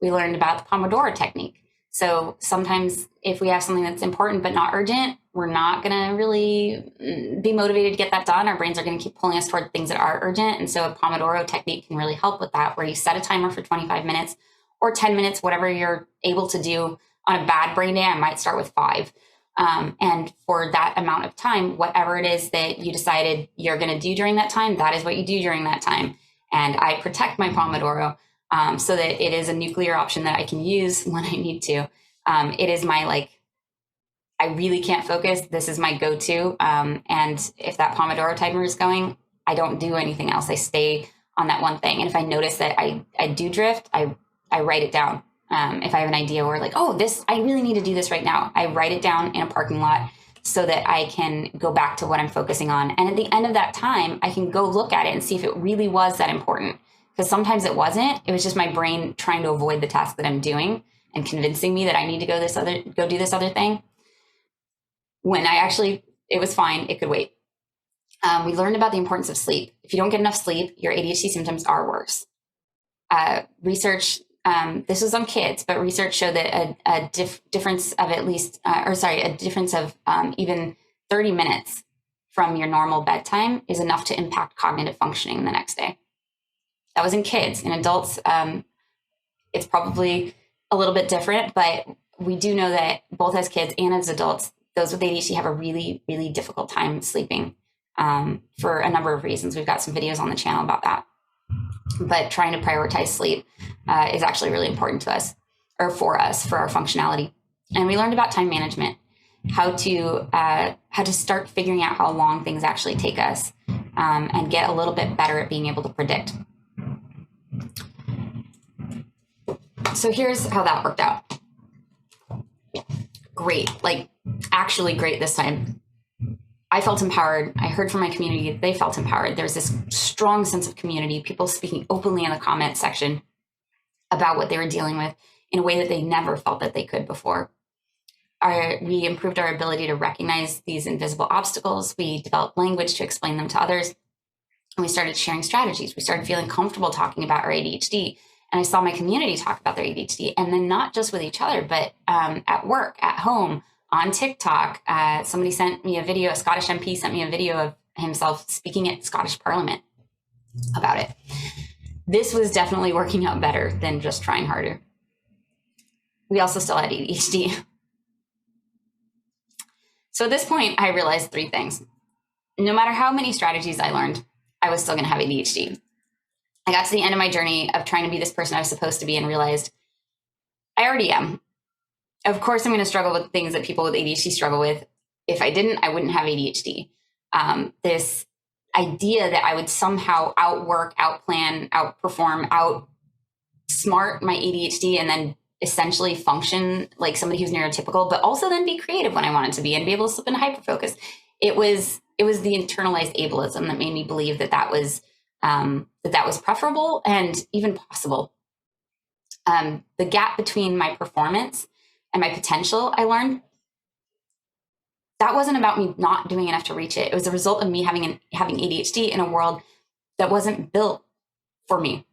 We learned about the Pomodoro technique. So sometimes if we have something that's important but not urgent, we're not going to really be motivated to get that done. Our brains are going to keep pulling us toward things that are urgent. And so a Pomodoro technique can really help with that, where you set a timer for 25 minutes or 10 minutes, whatever you're able to do. On a bad brain day, I might start with 5. And for that amount of time, whatever it is that you decided you're going to do during that time, that is what you do during that time. And I protect my Pomodoro so that it is a nuclear option that I can use when I need to. It is my, like, I really can't focus. This is my go-to. And if that Pomodoro timer is going, I don't do anything else. I stay on that one thing. And if I notice that I do drift, I write it down. If I have an idea where, like, oh, I really need to do this right now, I write it down in a parking lot so that I can go back to what I'm focusing on. And at the end of that time, I can go look at it and see if it really was that important. Because sometimes it wasn't. It was just my brain trying to avoid the task that I'm doing and convincing me that I need to go do this other thing. When it was fine. It could wait. We learned about the importance of sleep. If you don't get enough sleep, your ADHD symptoms are worse. Research, this was on kids, but research showed that a difference of even 30 minutes from your normal bedtime is enough to impact cognitive functioning the next day. That was in kids. In adults, it's probably a little bit different, but we do know that both as kids and as adults, those with ADHD have a really, really difficult time sleeping for a number of reasons. We've got some videos on the channel about that. But trying to prioritize sleep is actually really important to us, or for us, for our functionality. And we learned about time management, how to start figuring out how long things actually take us, and get a little bit better at being able to predict. So here's how that worked out. Great, like actually great this time. I felt empowered. I heard from my community, they felt empowered. There's this strong sense of community, people speaking openly in the comment section about what they were dealing with in a way that they never felt that they could before. We improved our ability to recognize these invisible obstacles. We developed language to explain them to others. And we started sharing strategies. We started feeling comfortable talking about our ADHD. And I saw my community talk about their ADHD, and then not just with each other, but at work, at home, on TikTok. Somebody sent me a video, a Scottish MP sent me a video of himself speaking at Scottish Parliament about it. This was definitely working out better than just trying harder. We also still had ADHD. So at this point, I realized 3 things. No matter how many strategies I learned, I was still going to have ADHD. I got to the end of my journey of trying to be this person I was supposed to be and realized I already am. Of course, I'm going to struggle with things that people with ADHD struggle with. If I didn't, I wouldn't have ADHD. This idea that I would somehow outwork, outplan, outperform, outsmart my ADHD and then essentially function like somebody who's neurotypical, but also then be creative when I wanted to be and be able to slip into hyperfocus. It was the internalized ableism that made me believe that was preferable and even possible. The gap between my performance and my potential, I learned, that wasn't about me not doing enough to reach it. It was a result of me having ADHD in a world that wasn't built for me.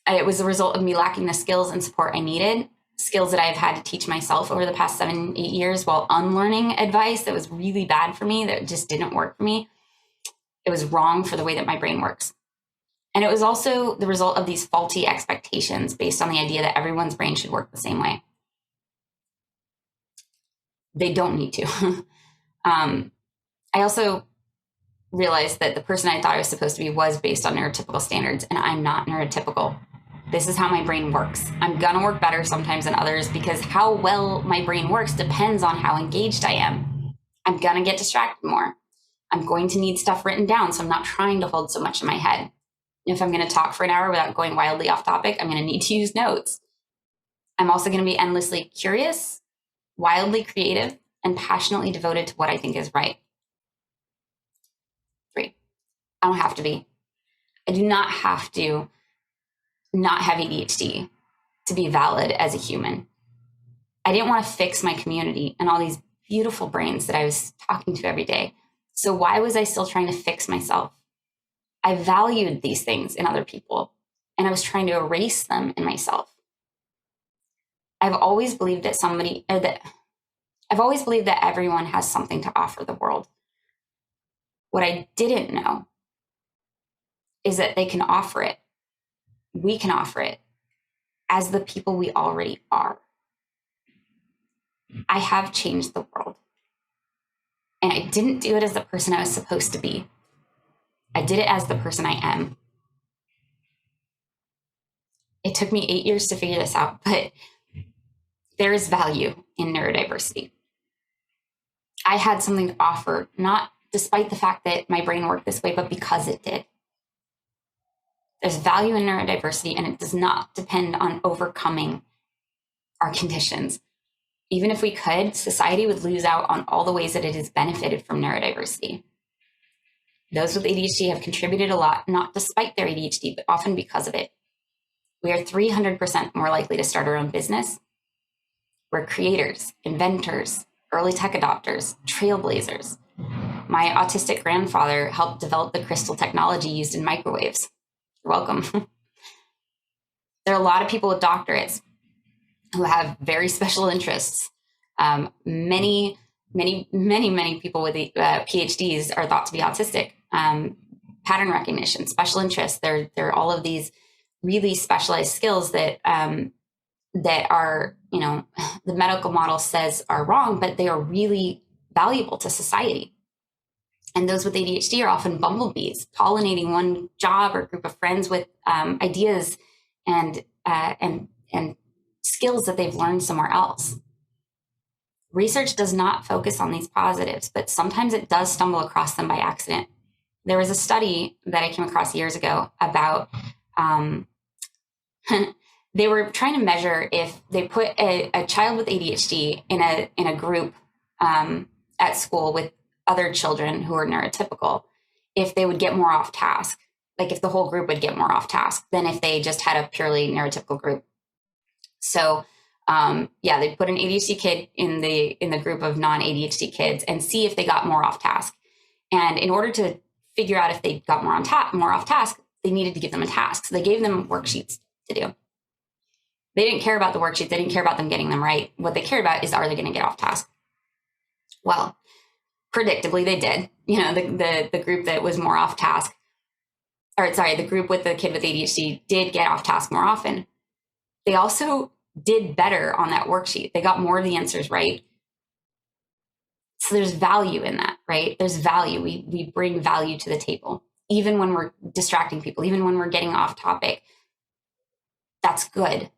It was a result of me lacking the skills and support I needed, skills that I've had to teach myself over the past 7-8 years while unlearning advice that was really bad for me, that just didn't work for me. It was wrong for the way that my brain works. And it was also the result of these faulty expectations based on the idea that everyone's brain should work the same way. They don't need to. I also realized that the person I thought I was supposed to be was based on neurotypical standards, and I'm not neurotypical. This is how my brain works. I'm gonna work better sometimes than others because how well my brain works depends on how engaged I am. I'm gonna get distracted more. I'm going to need stuff written down, so I'm not trying to hold so much in my head. If I'm gonna talk for an hour without going wildly off topic, I'm gonna need to use notes. I'm also going to be endlessly curious, wildly creative, and passionately devoted to what I think is right. 3, I don't have to be. I do not have to not have ADHD to be valid as a human. I didn't want to fix my community and all these beautiful brains that I was talking to every day. So why was I still trying to fix myself? I valued these things in other people, and I was trying to erase them in myself. I've always believed that everyone has something to offer the world. What I didn't know is that they can offer it. We can offer it as the people we already are. I have changed the world. And I didn't do it as the person I was supposed to be. I did it as the person I am. It took me 8 years to figure this out, but there is value in neurodiversity. I had something to offer, not despite the fact that my brain worked this way, but because it did. There's value in neurodiversity, and it does not depend on overcoming our conditions. Even if we could, society would lose out on all the ways that it has benefited from neurodiversity. Those with ADHD have contributed a lot, not despite their ADHD, but often because of it. We are 300% more likely to start our own business. We're creators, inventors, early tech adopters, trailblazers. My autistic grandfather helped develop the crystal technology used in microwaves. You're welcome. There are a lot of people with doctorates who have very special interests. Many people with PhDs are thought to be autistic. Pattern recognition, special interests. There are all of these really specialized skills that are, the medical model says are wrong, but they are really valuable to society. And those with ADHD are often bumblebees, pollinating one job or group of friends with ideas and skills that they've learned somewhere else. Research does not focus on these positives, but sometimes it does stumble across them by accident. There was a study that I came across years ago about they were trying to measure if they put a child with ADHD in a group at school with other children who are neurotypical, if they would get more off task, like if the whole group would get more off task than if they just had a purely neurotypical group. So they put an ADHD kid in the group of non-ADHD kids and see if they got more off task. And in order to figure out if they got more off task, they needed to give them a task. So they gave them worksheets to do. They didn't care about the worksheets. They didn't care about them getting them right. What they cared about is, are they going to get off task? Well, predictably, they did. The group that was more off task, the group with the kid with ADHD did get off task more often. They also did better on that worksheet. They got more of the answers right. So there's value in that, right? There's value. We bring value to the table, even when we're distracting people, even when we're getting off topic. That's good.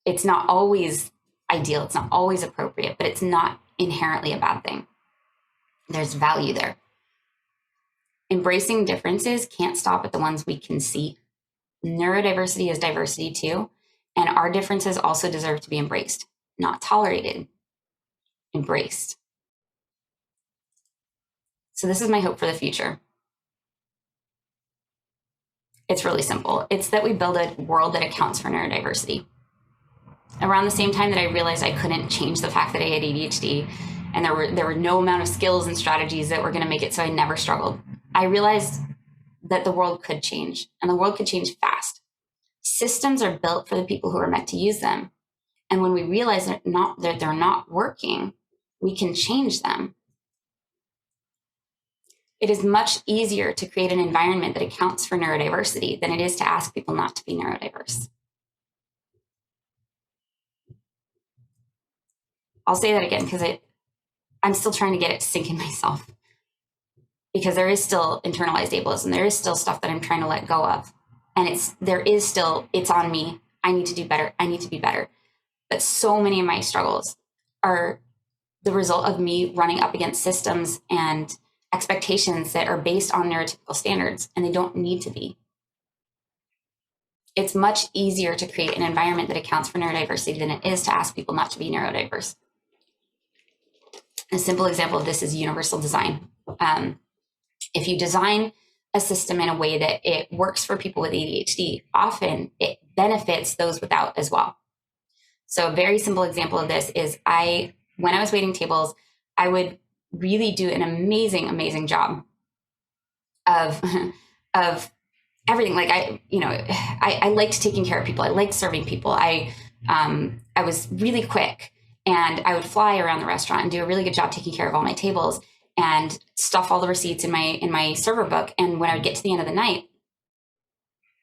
It's not always ideal. It's not always appropriate, but it's not inherently a bad thing. There's value there. Embracing differences can't stop at the ones we can see. Neurodiversity is diversity too, and our differences also deserve to be embraced, not tolerated, embraced. So this is my hope for the future. It's really simple. It's that we build a world that accounts for neurodiversity. Around the same time that I realized I couldn't change the fact that I had ADHD, and there were no amount of skills and strategies that were going to make it so I never struggled, I realized that the world could change, and the world could change fast. Systems are built for the people who are meant to use them. And when we realize that they're not working, we can change them. It is much easier to create an environment that accounts for neurodiversity than it is to ask people not to be neurodiverse. I'll say that again because I'm still trying to get it to sink in myself, because there is still internalized ableism. There is still stuff that I'm trying to let go of. And it's on me. I need to do better. I need to be better. But so many of my struggles are the result of me running up against systems and expectations that are based on neurotypical standards, and they don't need to be. It's much easier to create an environment that accounts for neurodiversity than it is to ask people not to be neurodiverse. A simple example of this is universal design. If you design a system in a way that it works for people with ADHD, often it benefits those without as well. So a very simple example of this is when I was waiting tables, I would really do an amazing job of everything. Like I liked taking care of people. I liked serving people. I was really quick, and I would fly around the restaurant and do a really good job taking care of all my tables and stuff all the receipts in my server book. And when I would get to the end of the night,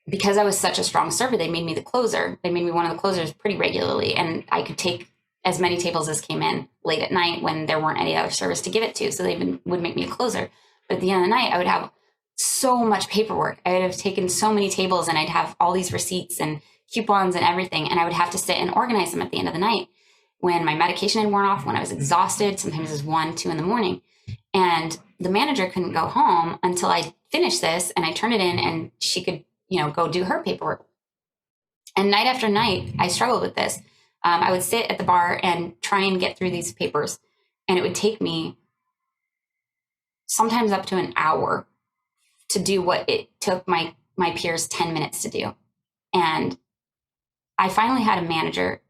because I was such a strong server, they made me the closer. They made me one of the closers pretty regularly, and I could take as many tables as came in late at night when there weren't any other service to give it to. So they would make me a closer. But at the end of the night, I would have so much paperwork. I would have taken so many tables, and I'd have all these receipts and coupons and everything. And I would have to sit and organize them at the end of the night when my medication had worn off, when I was exhausted. Sometimes it was 1, 2 in the morning. And the manager couldn't go home until I finished this and I turned it in, and she could, go do her paperwork. And night after night, I struggled with this. I would sit at the bar and try and get through these papers, and it would take me sometimes up to an hour to do what it took my peers 10 minutes to do. And I finally had a manager.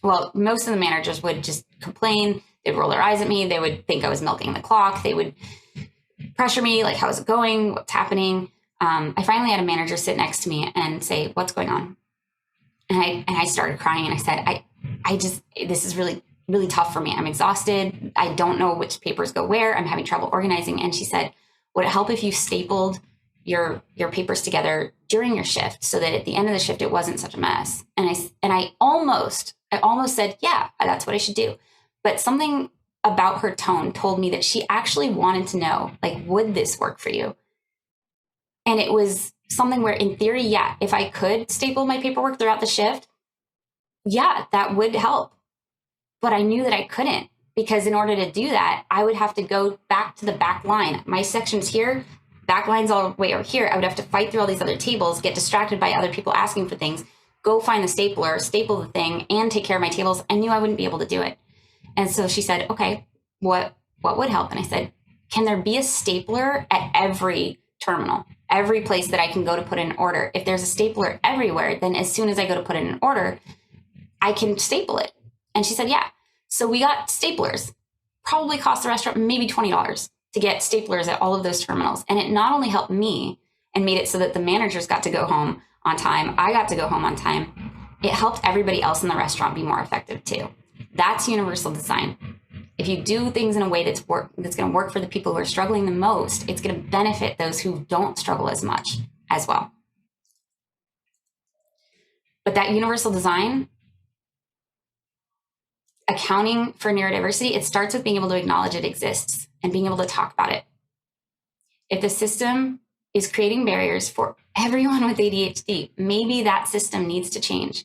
Most of the managers would just complain. They'd roll their eyes at me. They would think I was milking the clock. They would pressure me, like, how's it going? What's happening? I finally had a manager sit next to me and say, what's going on? And I started crying, and I said, this is really, really tough for me. I'm exhausted. I don't know which papers go where. I'm having trouble organizing. And she said, would it help if you stapled your papers together during your shift so that at the end of the shift, it wasn't such a mess? And I almost said, yeah, that's what I should do. But something about her tone told me that she actually wanted to know, like, would this work for you? And it was something where, in theory, yeah, if I could staple my paperwork throughout the shift, yeah, that would help. But I knew that I couldn't, because in order to do that, I would have to go back to the back line. My section's here, back line's all the way over here. I would have to fight through all these other tables, get distracted by other people asking for things, go find the stapler, staple the thing, and take care of my tables. I knew I wouldn't be able to do it. And so she said, okay, what would help? And I said, can there be a stapler at every terminal, every place that I can go to put in an order? If there's a stapler everywhere, then as soon as I go to put in an order, I can staple it. And she said, yeah. So we got staplers. Probably cost the restaurant maybe $20 to get staplers at all of those terminals. And it not only helped me and made it so that the managers got to go home on time, I got to go home on time, it helped everybody else in the restaurant be more effective too. That's universal design. If you do things in a way that's going to work for the people who are struggling the most, it's going to benefit those who don't struggle as much as well. But that universal design, accounting for neurodiversity, it starts with being able to acknowledge it exists and being able to talk about it. If the system is creating barriers for everyone with ADHD, maybe that system needs to change.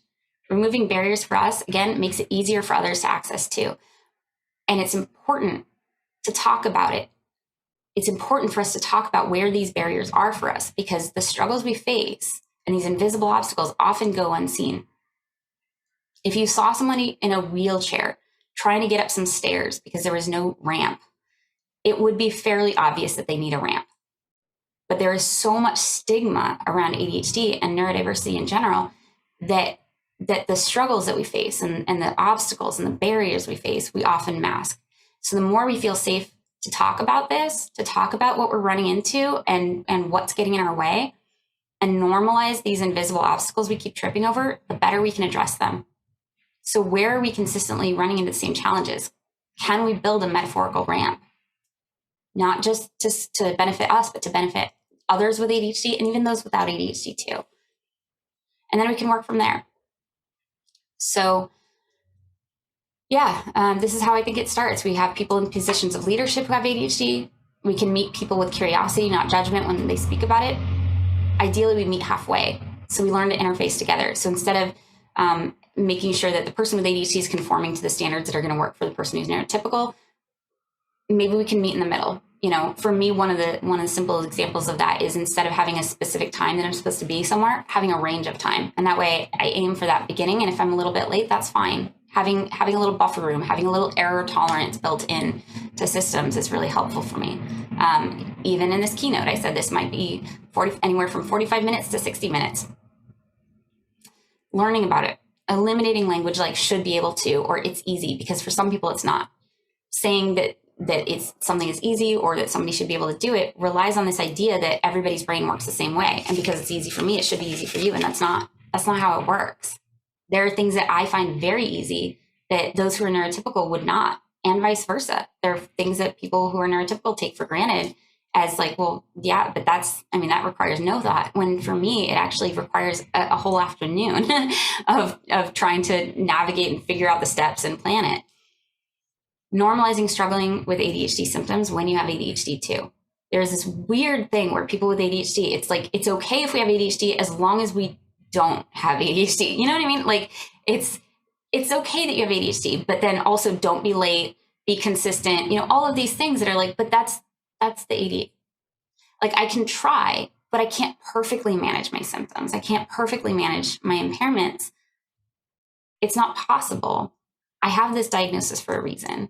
Removing barriers for us, again, makes it easier for others to access too. And it's important to talk about it. It's important for us to talk about where these barriers are for us, because the struggles we face and these invisible obstacles often go unseen. If you saw somebody in a wheelchair trying to get up some stairs because there was no ramp, it would be fairly obvious that they need a ramp. But there is so much stigma around ADHD and neurodiversity in general that the struggles that we face and the obstacles and the barriers we face, we often mask. So the more we feel safe to talk about this, to talk about what we're running into and what's getting in our way, and normalize these invisible obstacles we keep tripping over, the better we can address them. So where are we consistently running into the same challenges? Can we build a metaphorical ramp? Not just to benefit us, but to benefit others with ADHD and even those without ADHD too. And then we can work from there. So yeah, this is how I think it starts. We have people in positions of leadership who have ADHD. We can meet people with curiosity, not judgment when they speak about it. Ideally, we meet halfway. So we learn to interface together. So instead of making sure that the person with ADHD is conforming to the standards that are going to work for the person who's neurotypical, maybe we can meet in the middle. for me, one of the simple examples of that is instead of having a specific time that I'm supposed to be somewhere, having a range of time. And that way I aim for that beginning. And if I'm a little bit late, that's fine. Having a little buffer room, having a little error tolerance built in to systems is really helpful for me. Even in this keynote, I said this might be anywhere from 45 minutes to 60 minutes. Learning about it, eliminating language like should be able to, or it's easy, because for some people it's not. Saying that it's something is easy or that somebody should be able to do it relies on this idea that everybody's brain works the same way. And because it's easy for me, it should be easy for you. And that's not how it works. There are things that I find very easy that those who are neurotypical would not, and vice versa. There are things that people who are neurotypical take for granted as like, well, yeah, but that requires no thought. When for me, it actually requires a whole afternoon of trying to navigate and figure out the steps and plan it. Normalizing struggling with ADHD symptoms when you have ADHD too. There's this weird thing where people with ADHD, it's like, it's okay if we have ADHD as long as we don't have ADHD. You know what I mean? Like it's okay that you have ADHD, but then also don't be late, be consistent, all of these things that are like, but that's the ADHD. Like I can try, but I can't perfectly manage my symptoms. I can't perfectly manage my impairments. It's not possible. I have this diagnosis for a reason.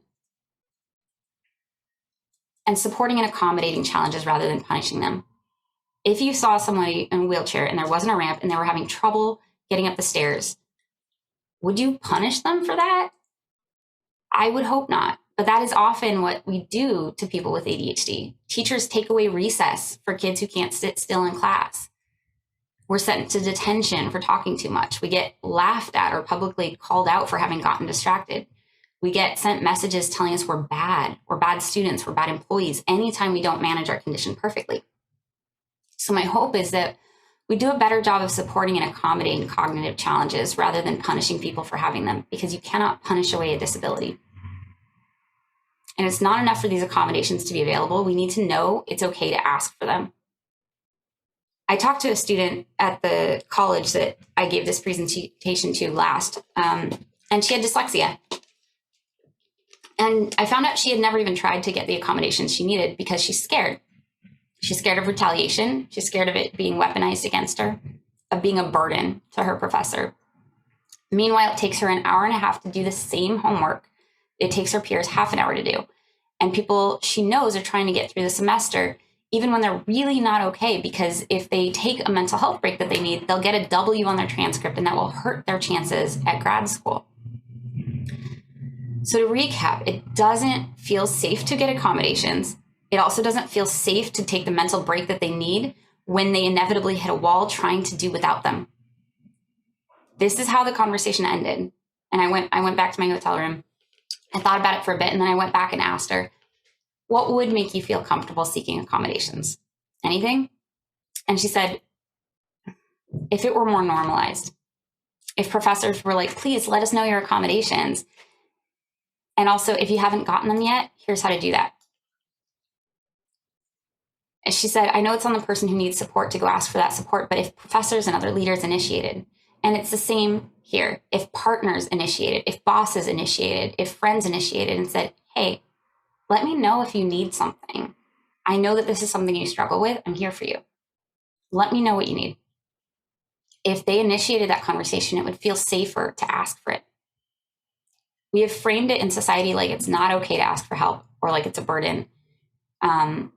And supporting and accommodating challenges rather than punishing them. If you saw somebody in a wheelchair and there wasn't a ramp and they were having trouble getting up the stairs, would you punish them for that? I would hope not. But that is often what we do to people with ADHD. Teachers take away recess for kids who can't sit still in class. We're sent to detention for talking too much. We get laughed at or publicly called out for having gotten distracted. We get sent messages telling us we're bad students, we're bad employees, anytime we don't manage our condition perfectly. So my hope is that we do a better job of supporting and accommodating cognitive challenges rather than punishing people for having them, because you cannot punish away a disability. And it's not enough for these accommodations to be available. We need to know it's okay to ask for them. I talked to a student at the college that I gave this presentation to last, and she had dyslexia. And I found out she had never even tried to get the accommodations she needed because she's scared. She's scared of retaliation. She's scared of it being weaponized against her, of being a burden to her professor. Meanwhile, it takes her an hour and a half to do the same homework it takes her peers half an hour to do. And people she knows are trying to get through the semester, even when they're really not okay, because if they take a mental health break that they need, they'll get a W on their transcript and that will hurt their chances at grad school. So to recap, it doesn't feel safe to get accommodations. It also doesn't feel safe to take the mental break that they need when they inevitably hit a wall trying to do without them. This is how the conversation ended. And I went back to my hotel room. I thought about it for a bit, and then I went back and asked her, what would make you feel comfortable seeking accommodations? Anything? And she said, if it were more normalized, if professors were like, please let us know your accommodations. And also, if you haven't gotten them yet, here's how to do that. And she said, I know it's on the person who needs support to go ask for that support, but if professors and other leaders initiated, and it's the same here, if partners initiated, if bosses initiated, if friends initiated and said, hey, let me know if you need something. I know that this is something you struggle with. I'm here for you. Let me know what you need. If they initiated that conversation, it would feel safer to ask for it. We have framed it in society like it's not okay to ask for help or like it's a burden. And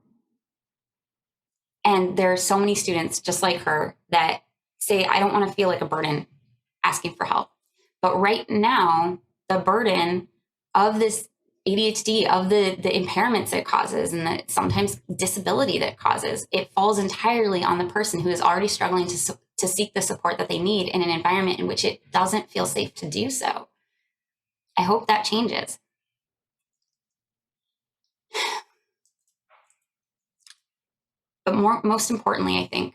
there are so many students just like her that say, I don't want to feel like a burden asking for help. But right now, the burden of this ADHD, of the impairments it causes and the sometimes disability that it causes, it falls entirely on the person who is already struggling to seek the support that they need in an environment in which it doesn't feel safe to do so. I hope that changes. But most importantly, I think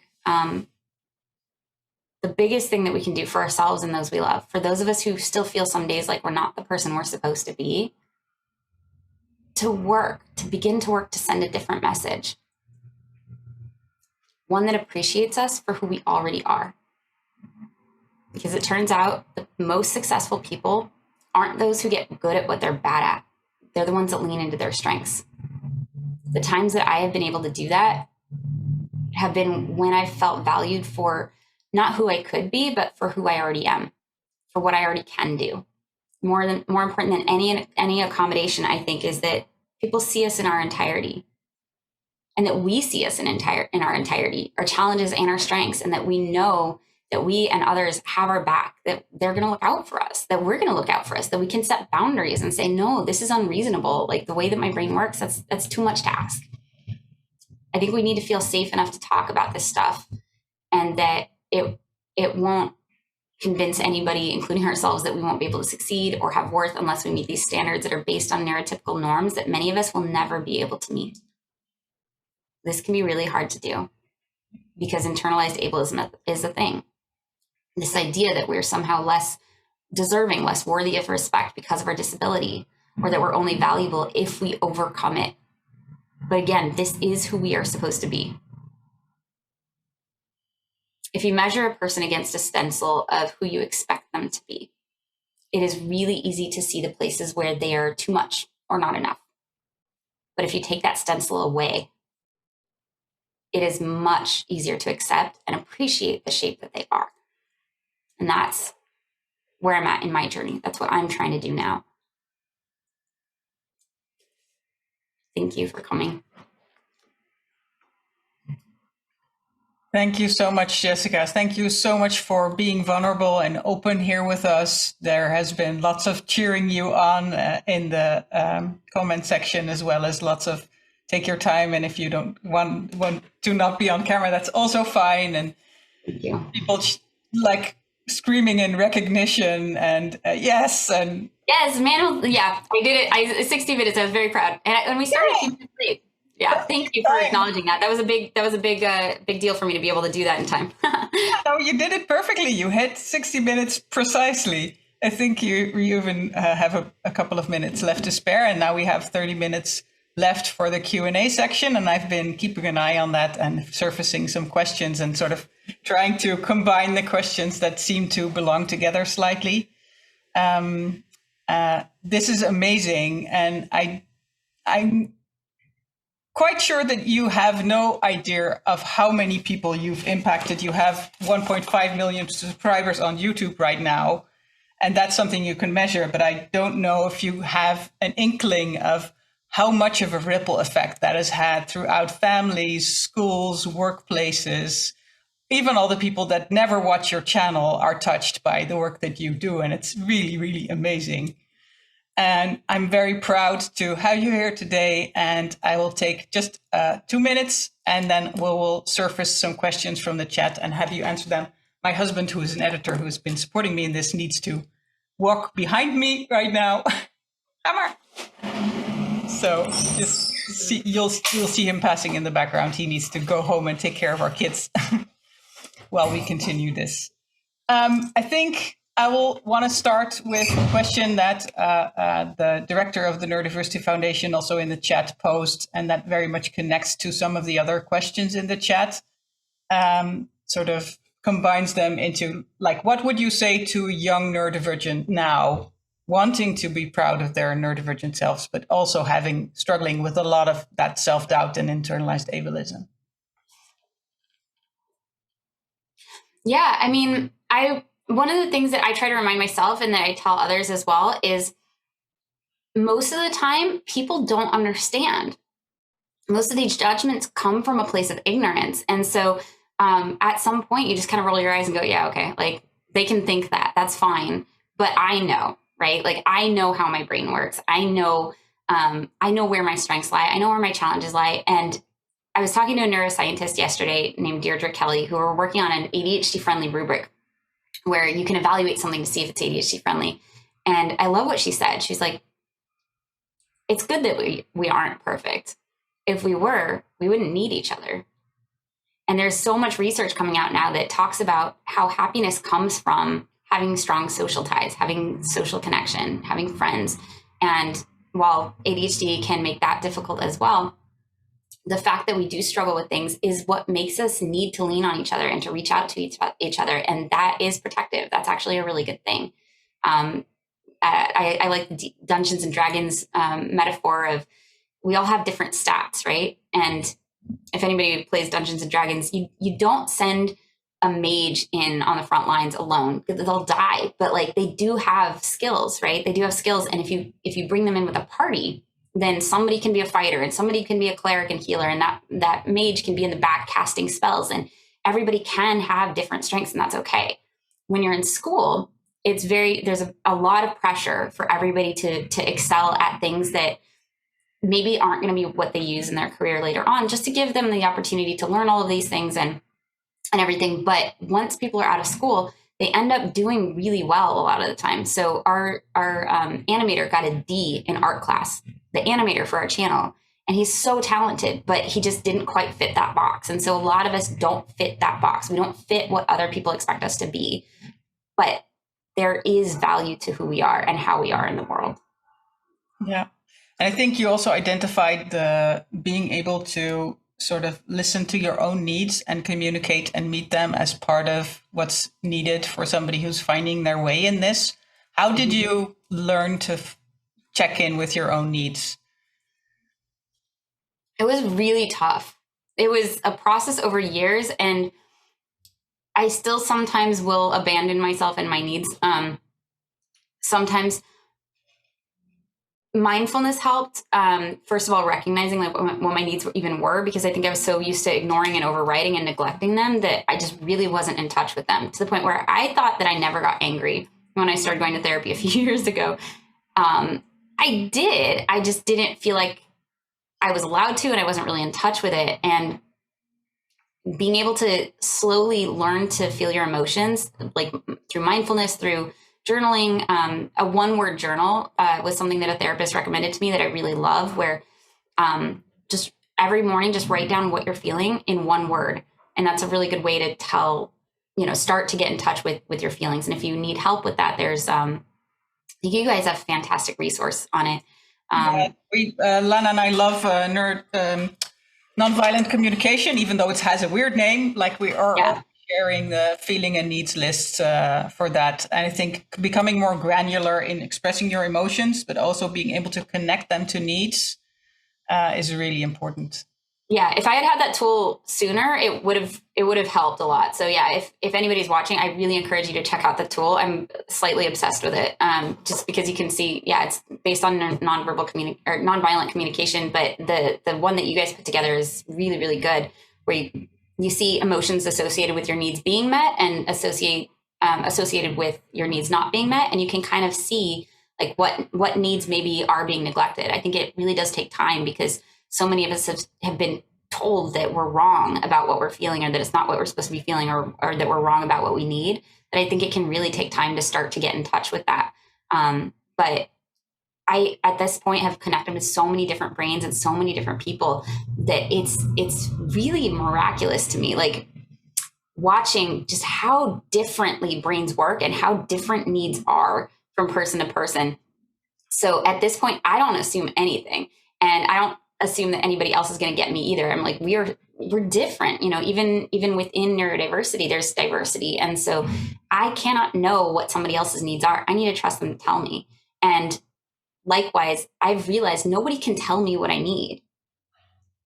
the biggest thing that we can do for ourselves and those we love, for those of us who still feel some days like we're not the person we're supposed to be, to begin to work to send a different message. One that appreciates us for who we already are. Because it turns out the most successful people aren't those who get good at what they're bad at. They're the ones that lean into their strengths. The times that I have been able to do that have been when I felt valued for not who I could be, but for who I already am, for what I already can do. More important than any accommodation, I think, is that people see us in our entirety, and that we see us in our entirety, our challenges and our strengths, and that we know that we and others have our back, that they're going to look out for us, that we're going to look out for us, that we can set boundaries and say, no, this is unreasonable. Like the way that my brain works, that's too much to ask. I think we need to feel safe enough to talk about this stuff, and that it won't convince anybody, including ourselves, that we won't be able to succeed or have worth unless we meet these standards that are based on neurotypical norms that many of us will never be able to meet. This can be really hard to do because internalized ableism is a thing. This idea that we're somehow less deserving, less worthy of respect because of our disability, or that we're only valuable if we overcome it. But again, this is who we are supposed to be. If you measure a person against a stencil of who you expect them to be, it is really easy to see the places where they are too much or not enough. But if you take that stencil away, it is much easier to accept and appreciate the shape that they are. And that's where I'm at in my journey. That's what I'm trying to do now. Thank you for coming. Thank you so much, Jessica. Thank you so much for being vulnerable and open here with us. There has been lots of cheering you on in the comment section, as well as lots of take your time. And if you don't want to not be on camera, that's also fine. And Thank you. People like screaming in recognition and yes. And yes, man. Yeah, I did it. 60 minutes. I was very proud. And we started a few minutes late. Yeah, thank you for acknowledging that. That was a big deal for me to be able to do that in time. No, you did it perfectly. You hit 60 minutes precisely. I think you even have a couple of minutes left to spare, and now we have 30 minutes left for the Q&A section. And I've been keeping an eye on that and surfacing some questions and sort of trying to combine the questions that seem to belong together slightly. This is amazing, and I'm quite sure that you have no idea of how many people you've impacted. You have 1.5 million subscribers on YouTube right now, and that's something you can measure, but I don't know if you have an inkling of how much of a ripple effect that has had throughout families, schools, workplaces. Even all the people that never watch your channel are touched by the work that you do, and it's really, really amazing. And I'm very proud to have you here today, and I will take just 2 minutes, and then we'll surface some questions from the chat and have you answer them. My husband, who is an editor who has been supporting me in this, needs to walk behind me right now. Hammer! So just see, you'll see him passing in the background. He needs to go home and take care of our kids while we continue this. I think I will want to start with a question that the director of the Neurodiversity Foundation also in the chat posed, and that very much connects to some of the other questions in the chat, sort of combines them into, like, what would you say to a young neurodivergent now, wanting to be proud of their neurodivergent selves, but also struggling with a lot of that self-doubt and internalized ableism? Yeah, I mean, one of the things that I try to remind myself and that I tell others as well is most of the time people don't understand. Most of these judgments come from a place of ignorance. And so at some point you just kind of roll your eyes and go, yeah, okay, like they can think that, that's fine. But I know, right? Like I know how my brain works. I know where my strengths lie. I know where my challenges lie. And I was talking to a neuroscientist yesterday named Deirdre Kelly, who were working on an ADHD friendly rubric where you can evaluate something to see if it's ADHD friendly. And I love what she said. She's like, it's good that we aren't perfect. If we were, we wouldn't need each other. And there's so much research coming out now that talks about how happiness comes from having strong social ties, having social connection, having friends. And while ADHD can make that difficult as well, the fact that we do struggle with things is what makes us need to lean on each other and to reach out to each other. And that is protective. That's actually a really good thing. I like the Dungeons and Dragons metaphor of we all have different stats, right? And if anybody plays Dungeons and Dragons, you don't send a mage in on the front lines alone because they'll die. But like they do have skills, right? They do have skills, and if you bring them in with a party, then somebody can be a fighter and somebody can be a cleric and healer, and that mage can be in the back casting spells, and everybody can have different strengths, and that's okay. When you're in school, there's a lot of pressure for everybody to excel at things that maybe aren't going to be what they use in their career later on, just to give them the opportunity to learn all of these things and everything. But once people are out of school, they end up doing really well a lot of the time. So our animator got a D in art class, the animator for our channel. And he's so talented, but he just didn't quite fit that box. And so a lot of us don't fit that box. We don't fit what other people expect us to be. But there is value to who we are and how we are in the world. Yeah. And I think you also identified the being able to sort of listen to your own needs and communicate and meet them as part of what's needed for somebody who's finding their way in this. How did you learn to check in with your own needs? It was really tough. It was a process over years, and I still sometimes will abandon myself and my needs. Sometimes mindfulness helped. First of all, recognizing like what my needs even were, because I think I was so used to ignoring and overriding and neglecting them that I just really wasn't in touch with them, to the point where I thought that I never got angry when I started going to therapy a few years ago. I did. I just didn't feel like I was allowed to, and I wasn't really in touch with it. And being able to slowly learn to feel your emotions, like through mindfulness, through journaling, a one-word journal was something that a therapist recommended to me that I really love, where just every morning, just write down what you're feeling in one word. And that's a really good way to start to get in touch with your feelings. And if you need help with that, there's, you guys have a fantastic resource on it. Lana and I love nonviolent communication, even though it has a weird name. Like we are all sharing the feeling and needs lists for that. And I think becoming more granular in expressing your emotions, but also being able to connect them to needs is really important. Yeah, if I had that tool sooner, it would have helped a lot. So yeah, if anybody's watching, I really encourage you to check out the tool. I'm slightly obsessed with it, just because you can see, it's based on nonviolent communication, but the one that you guys put together is really, really good, where you see emotions associated with your needs being met and associated with your needs not being met, and you can kind of see like what needs maybe are being neglected. I think it really does take time, because so many of us have been told that we're wrong about what we're feeling, or that it's not what we're supposed to be feeling, or that we're wrong about what we need. That I think it can really take time to start to get in touch with that. But I, at this point, have connected with so many different brains and so many different people that it's really miraculous to me. Like watching just how differently brains work and how different needs are from person to person. So at this point, I don't assume anything, and I don't assume that anybody else is going to get me either. I'm like, we're different, even within neurodiversity, there's diversity. And so I cannot know what somebody else's needs are. I need to trust them to tell me. And likewise, I've realized nobody can tell me what I need.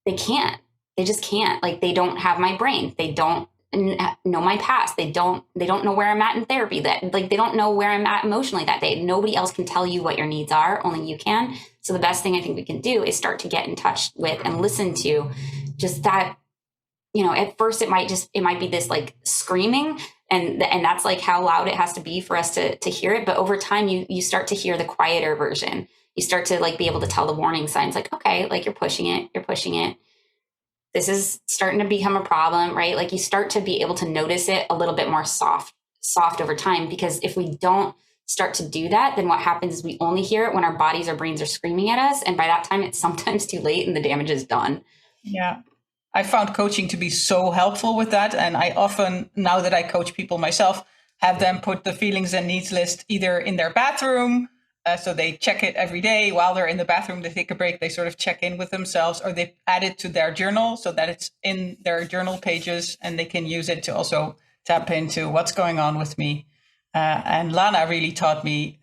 They can't. They just can't. Like, they don't have my brain. They don't know my past. They don't know where I'm at in therapy. That, like, they don't know where I'm at emotionally that day. Nobody else can tell you what your needs are. Only you can. So the best thing I think we can do is start to get in touch with and listen to just that. At first it might be this like screaming, and that's like how loud it has to be for us to hear it. But over time, you start to hear the quieter version. You start to like be able to tell the warning signs, like, okay, like you're pushing it. This is starting to become a problem, right? Like you start to be able to notice it a little bit more soft over time, because if we don't start to do that, then what happens is we only hear it when our bodies or brains are screaming at us. And by that time, it's sometimes too late and the damage is done. Yeah. I found coaching to be so helpful with that. And I often, now that I coach people myself, have them put the feelings and needs list either in their bathroom. So they check it every day while they're in the bathroom, they take a break, they sort of check in with themselves, or they add it to their journal so that it's in their journal pages, and they can use it to also tap into what's going on with me. And Lana really taught me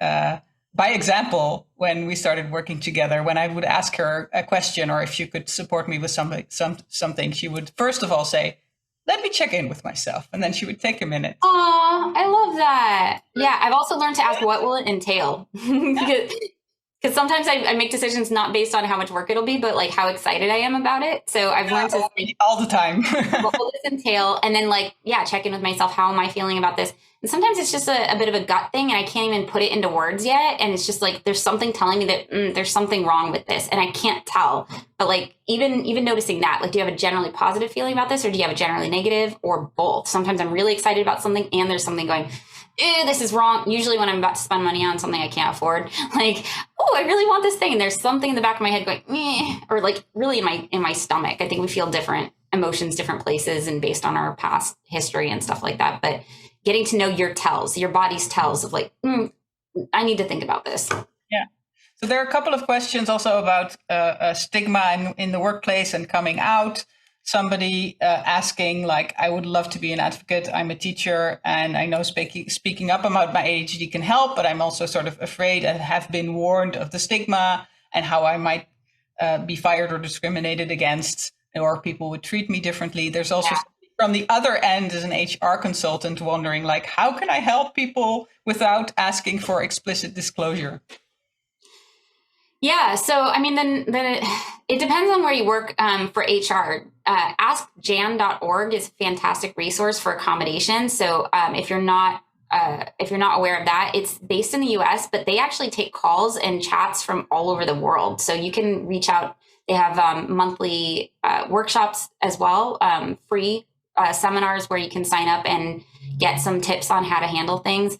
by example, when we started working together, when I would ask her a question or if she could support me with something, she would first of all say, let me check in with myself. And then she would take a minute. Oh, I love that. Yeah, I've also learned to ask what will it entail? Because sometimes I make decisions not based on how much work it'll be, but like how excited I am about it. So I've learned to say, all the time. what will this entail? And then like, yeah, check in with myself. How am I feeling about this? And sometimes it's just a bit of a gut thing and I can't even put it into words yet. And it's just like, there's something telling me that there's something wrong with this and I can't tell. But like, even noticing that, like, do you have a generally positive feeling about this or do you have a generally negative or both? Sometimes I'm really excited about something and there's something going, this is wrong. Usually when I'm about to spend money on something I can't afford, like, oh, I really want this thing. And there's something in the back of my head going, or like really in my stomach. I think we feel different emotions, different places and based on our past history and stuff like that. But getting to know your body's tells of like, I need to think about this. Yeah. So there are a couple of questions also about stigma in the workplace and coming out. Somebody asking like, I would love to be an advocate. I'm a teacher and I know speaking up about my ADHD can help, but I'm also sort of afraid and have been warned of the stigma and how I might be fired or discriminated against, or people would treat me differently. There's also from the other end as an HR consultant wondering like, how can I help people without asking for explicit disclosure? Yeah. So, I mean, then it depends on where you work for HR. AskJan.org is a fantastic resource for accommodation. So if you're not aware of that, it's based in the US, but they actually take calls and chats from all over the world. So you can reach out. They have monthly workshops as well, free seminars where you can sign up and get some tips on how to handle things.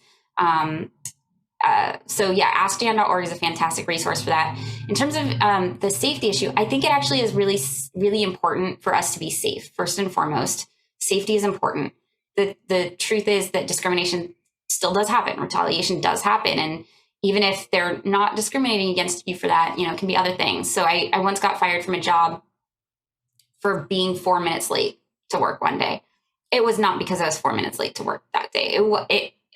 So yeah, AskJan.org is a fantastic resource for that. In terms of the safety issue, I think it actually is really, really important for us to be safe. First and foremost, safety is important. The truth is that discrimination still does happen. Retaliation does happen. And even if they're not discriminating against you for that, it can be other things. So I once got fired from a job for being 4 minutes late to work one day. It was not because I was 4 minutes late to work that day.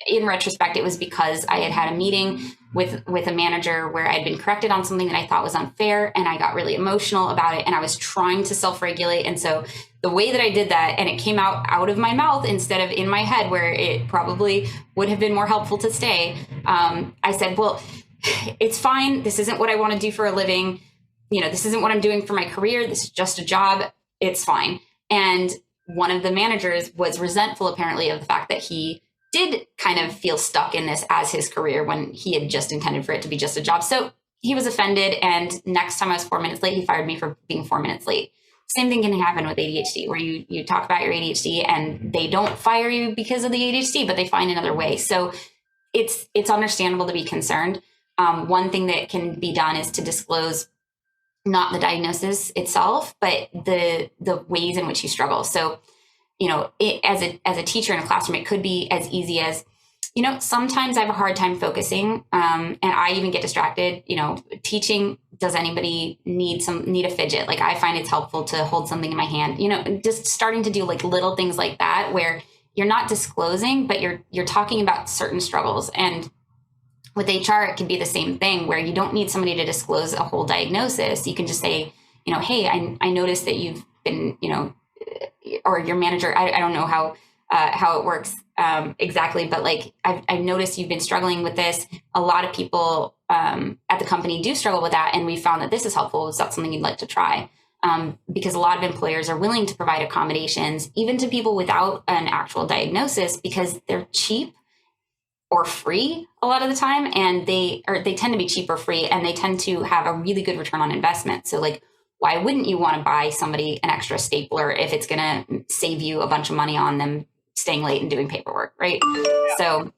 In retrospect, it was because I had a meeting with a manager where I'd been corrected on something that I thought was unfair, and I got really emotional about it, and I was trying to self-regulate. And so the way that I did that, and it came out of my mouth instead of in my head, where it probably would have been more helpful to stay, I said, well, it's fine. This isn't what I want to do for a living. This isn't what I'm doing for my career. This is just a job. It's fine. And one of the managers was resentful, apparently, of the fact that he did kind of feel stuck in this as his career when he had just intended for it to be just a job. So he was offended. And next time I was 4 minutes late, he fired me for being 4 minutes late. Same thing can happen with ADHD, where you talk about your ADHD and they don't fire you because of the ADHD, but they find another way. So it's understandable to be concerned. One thing that can be done is to disclose not the diagnosis itself, but the ways in which you struggle. So as a teacher in a classroom, it could be as easy as, sometimes I have a hard time focusing, and I even get distracted. Teaching, does anybody need a fidget? Like, I find it's helpful to hold something in my hand, just starting to do like little things like that, where you're not disclosing, but you're talking about certain struggles. And with HR, it can be the same thing, where you don't need somebody to disclose a whole diagnosis. You can just say, hey, I noticed that you've been, or your manager, I don't know how it works exactly, but like I've noticed you've been struggling with this. A lot of people at the company do struggle with that, and we found that this is helpful. Is that something you'd like to try? Because a lot of employers are willing to provide accommodations, even to people without an actual diagnosis, because they're cheap or free a lot of the time, and they tend to be cheap or free, and they tend to have a really good return on investment. So like, why wouldn't you want to buy somebody an extra stapler if it's going to save you a bunch of money on them staying late and doing paperwork, right? Yeah. So,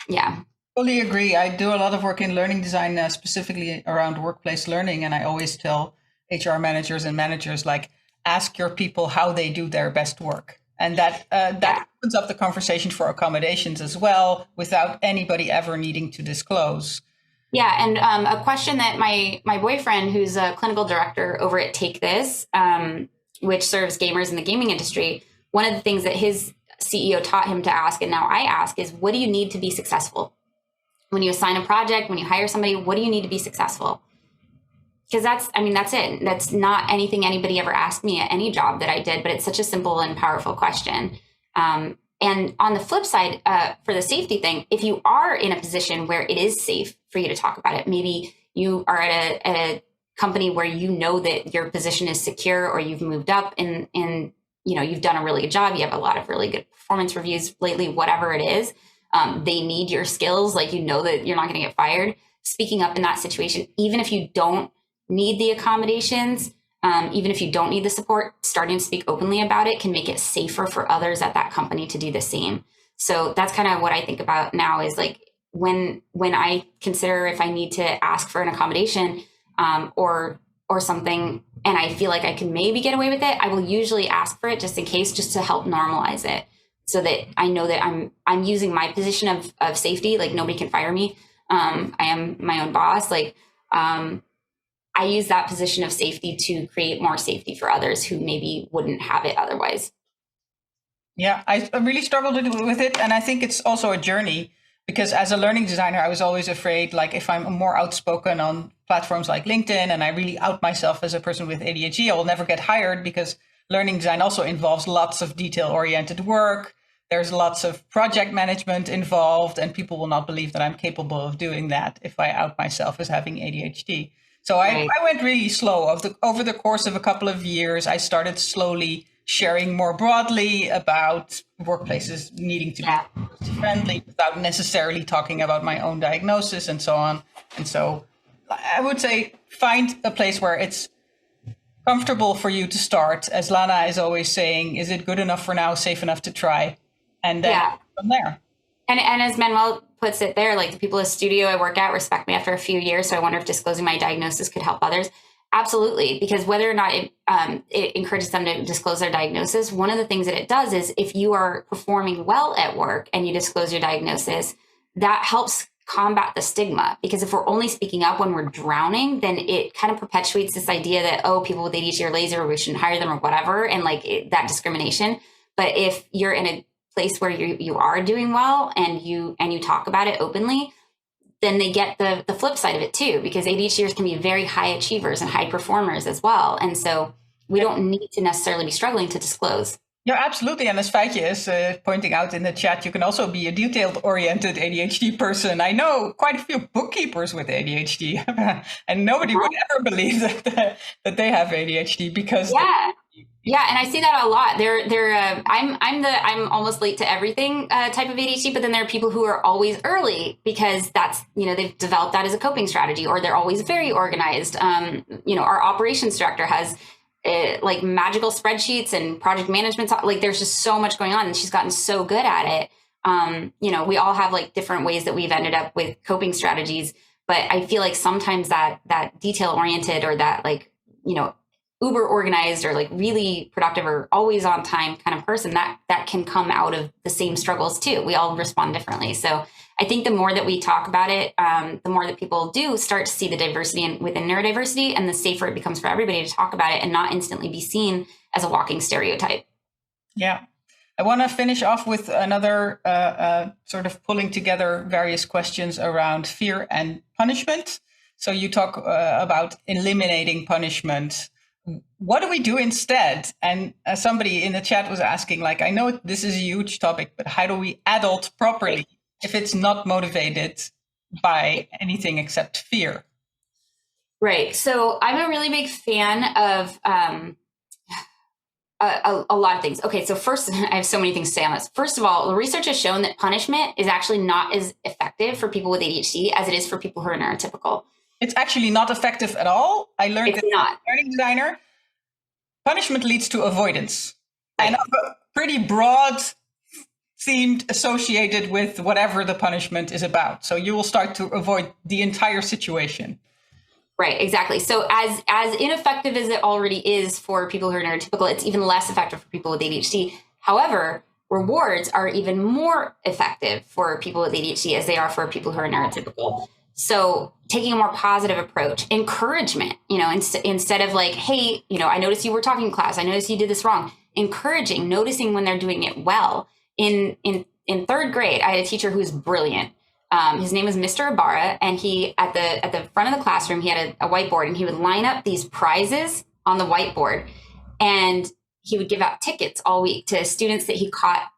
yeah. Fully agree. I do a lot of work in learning design, specifically around workplace learning. And I always tell HR managers and managers, like, ask your people how they do their best work. And that opens up the conversation for accommodations as well, without anybody ever needing to disclose. Yeah. And a question that my boyfriend, who's a clinical director over at Take This, which serves gamers in the gaming industry, one of the things that his CEO taught him to ask, and now I ask, is what do you need to be successful? when you assign a project, when you hire somebody, what do you need to be successful? Because that's it. That's not anything anybody ever asked me at any job that I did, but it's such a simple and powerful question. And on the flip side, for the safety thing, if you are in a position where it is safe for you to talk about it, maybe you are at a company where you know that your position is secure, or you've moved up and you've done a really good job. You have a lot of really good performance reviews lately, whatever it is. They need your skills. Like, you know that you're not going to get fired. Speaking up in that situation, even if you don't need the accommodations, even if you don't need the support, starting to speak openly about it can make it safer for others at that company to do the same. So that's kind of what I think about now, is like when I consider if I need to ask for an accommodation or something, and I feel like I can maybe get away with it, I will usually ask for it just in case, just to help normalize it, so that I know that I'm using my position of safety. Like, nobody can fire me. I am my own boss. Like, I use that position of safety to create more safety for others who maybe wouldn't have it otherwise. Yeah, I really struggled with it. And I think it's also a journey, because as a learning designer, I was always afraid, like, if I'm more outspoken on platforms like LinkedIn and I really out myself as a person with ADHD, I will never get hired, because learning design also involves lots of detail-oriented work. There's lots of project management involved, and people will not believe that I'm capable of doing that if I out myself as having ADHD. So I went really slow. Over the course of a couple of years, I started slowly sharing more broadly about workplaces needing to be friendly without necessarily talking about my own diagnosis and so on. And so I would say find a place where it's comfortable for you to start. As Lana is always saying, is it good enough for now, safe enough to try? And then from there. And as Manuel puts it there, like, the people at the studio I work at respect me after a few years. So I wonder if disclosing my diagnosis could help others. Absolutely. Because whether or not it encourages them to disclose their diagnosis, one of the things that it does is, if you are performing well at work and you disclose your diagnosis, that helps combat the stigma. Because if we're only speaking up when we're drowning, then it kind of perpetuates this idea that, oh, people with ADHD are lazy, or we shouldn't hire them, or whatever. And that discrimination. But if you're in a place where you are doing well and you talk about it openly, then they get the flip side of it too, because ADHDers can be very high achievers and high performers as well. And so we don't need to necessarily be struggling to disclose. Yeah, absolutely. And as Feitje is pointing out in the chat, you can also be a detailed-oriented ADHD person. I know quite a few bookkeepers with ADHD, and nobody would ever believe that they have ADHD, because yeah, and I see that a lot. I'm almost late to everything type of ADHD, but then there are people who are always early, because that's, they've developed that as a coping strategy, or they're always very organized. Our operations director has like magical spreadsheets and project management. Like, there's just so much going on, and she's gotten so good at it. We all have like different ways that we've ended up with coping strategies, but I feel like sometimes that detail oriented, or that uber organized, or like really productive, or always on time kind of person, that can come out of the same struggles too. We all respond differently. So I think the more that we talk about it, the more that people do start to see the diversity within neurodiversity, and the safer it becomes for everybody to talk about it and not instantly be seen as a walking stereotype. Yeah. I want to finish off with another sort of pulling together various questions around fear and punishment. So you talk about eliminating punishment. What do we do instead? And somebody in the chat was asking, like, I know this is a huge topic, but how do we adult properly if it's not motivated by anything except fear? Right. So I'm a really big fan of a lot of things. Okay, so first, I have so many things to say on this. First of all, the research has shown that punishment is actually not as effective for people with ADHD as it is for people who are neurotypical. It's actually not effective at all. I learned that as a learning designer, punishment leads to avoidance. Right. And a pretty broad themed associated with whatever the punishment is about. So you will start to avoid the entire situation. Right, exactly. So as ineffective as it already is for people who are neurotypical, it's even less effective for people with ADHD. However, rewards are even more effective for people with ADHD as they are for people who are neurotypical. So taking a more positive approach, encouragement, instead of like, hey, I noticed you were talking in class. I noticed you did this wrong. Encouraging, noticing when they're doing it well. In third grade, I had a teacher who was brilliant. His name was Mr. Ibarra, and he at the front of the classroom he had a whiteboard, and he would line up these prizes on the whiteboard, and he would give out tickets all week to students that he caught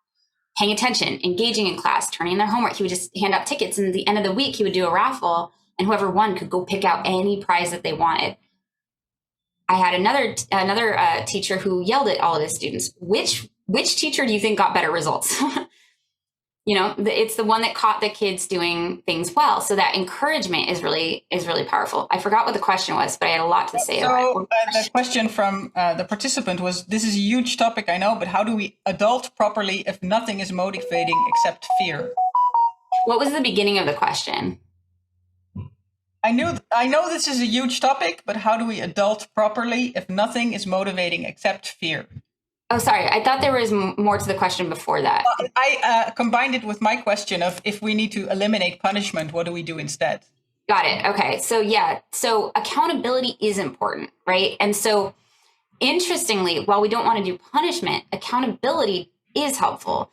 paying attention, engaging in class, turning in their homework. He would just hand out tickets, and at the end of the week he would do a raffle, and whoever won could go pick out any prize that they wanted. I had another teacher who yelled at all of his students. Which teacher do you think got better results? It's the one that caught the kids doing things well. So that encouragement is really powerful. I forgot what the question was, but I had a lot to say about it. The question from the participant was, this is a huge topic, I know, but how do we adult properly if nothing is motivating except fear? What was the beginning of the question? I know this is a huge topic, but how do we adult properly if nothing is motivating except fear? Oh, sorry. I thought there was more to the question before that. I combined it with my question of if we need to eliminate punishment, what do we do instead? Got it. Okay. So accountability is important, right? And so interestingly, while we don't want to do punishment, accountability is helpful.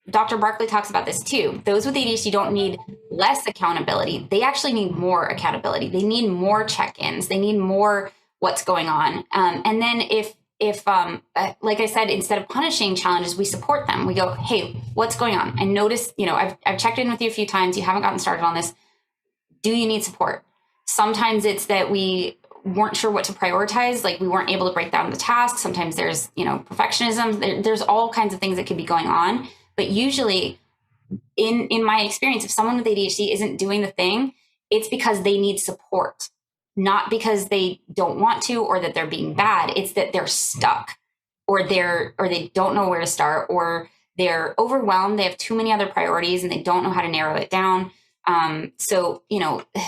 Dr. Barkley talks about this too. Those with ADHD don't need less accountability. They actually need more accountability. They need more check-ins. They need more what's going on. And then if like I said, instead of punishing challenges, we support them. We go, hey, what's going on? I noticed, I've checked in with you a few times. You haven't gotten started on this. Do you need support? Sometimes it's that we weren't sure what to prioritize. Like we weren't able to break down the task. Sometimes there's, perfectionism. There's all kinds of things that could be going on. But usually in my experience, if someone with ADHD isn't doing the thing, it's because they need support. Not because they don't want to or that they're being bad. It's that they're stuck or they don't know where to start, or they're overwhelmed. They have too many other priorities and they don't know how to narrow it down. So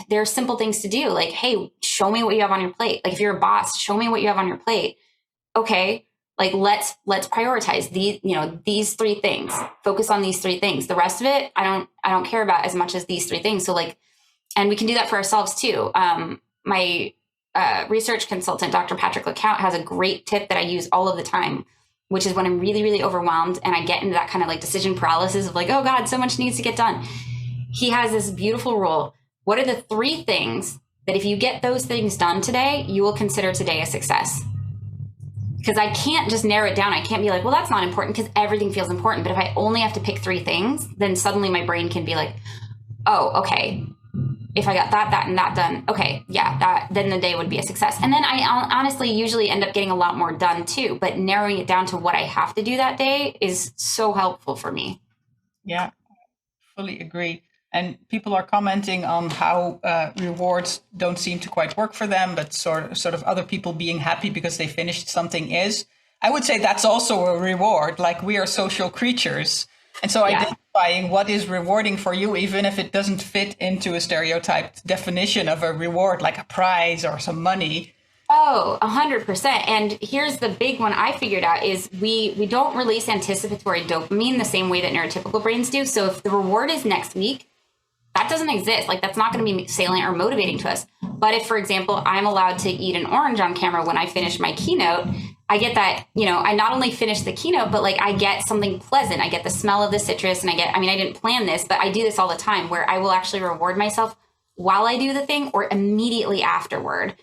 there are simple things to do, like, hey, show me what you have on your plate. Like if you're a boss, show me what you have on your plate. Okay. Like let's prioritize these three things, focus on these three things. The rest of it, I don't care about as much as these three things. So and we can do that for ourselves too. My research consultant, Dr. Patrick LeCount, has a great tip that I use all of the time, which is when I'm really, really overwhelmed and I get into that kind of like decision paralysis of like, oh God, so much needs to get done. He has this beautiful rule. What are the three things that if you get those things done today, you will consider today a success? Because I can't just narrow it down. I can't be like, well, that's not important because everything feels important. But if I only have to pick three things, then suddenly my brain can be like, oh, okay. If I got that, and that done, okay, yeah, then the day would be a success. And then I honestly usually end up getting a lot more done too. But narrowing it down to what I have to do that day is so helpful for me. Yeah, fully agree. And people are commenting on how rewards don't seem to quite work for them, but sort of other people being happy because they finished something is. I would say that's also a reward. Like we are social creatures. And so identifying what is rewarding for you, even if it doesn't fit into a stereotyped definition of a reward, like a prize or some money. Oh, 100%. And here's the big one I figured out is we don't release anticipatory dopamine the same way that neurotypical brains do. So if the reward is next week, that doesn't exist. Like that's not going to be salient or motivating to us. But if, for example, I'm allowed to eat an orange on camera when I finish my keynote, I get that, I not only finish the keynote, but like I get something pleasant. I get the smell of the citrus and I didn't plan this, but I do this all the time where I will actually reward myself while I do the thing or immediately afterward.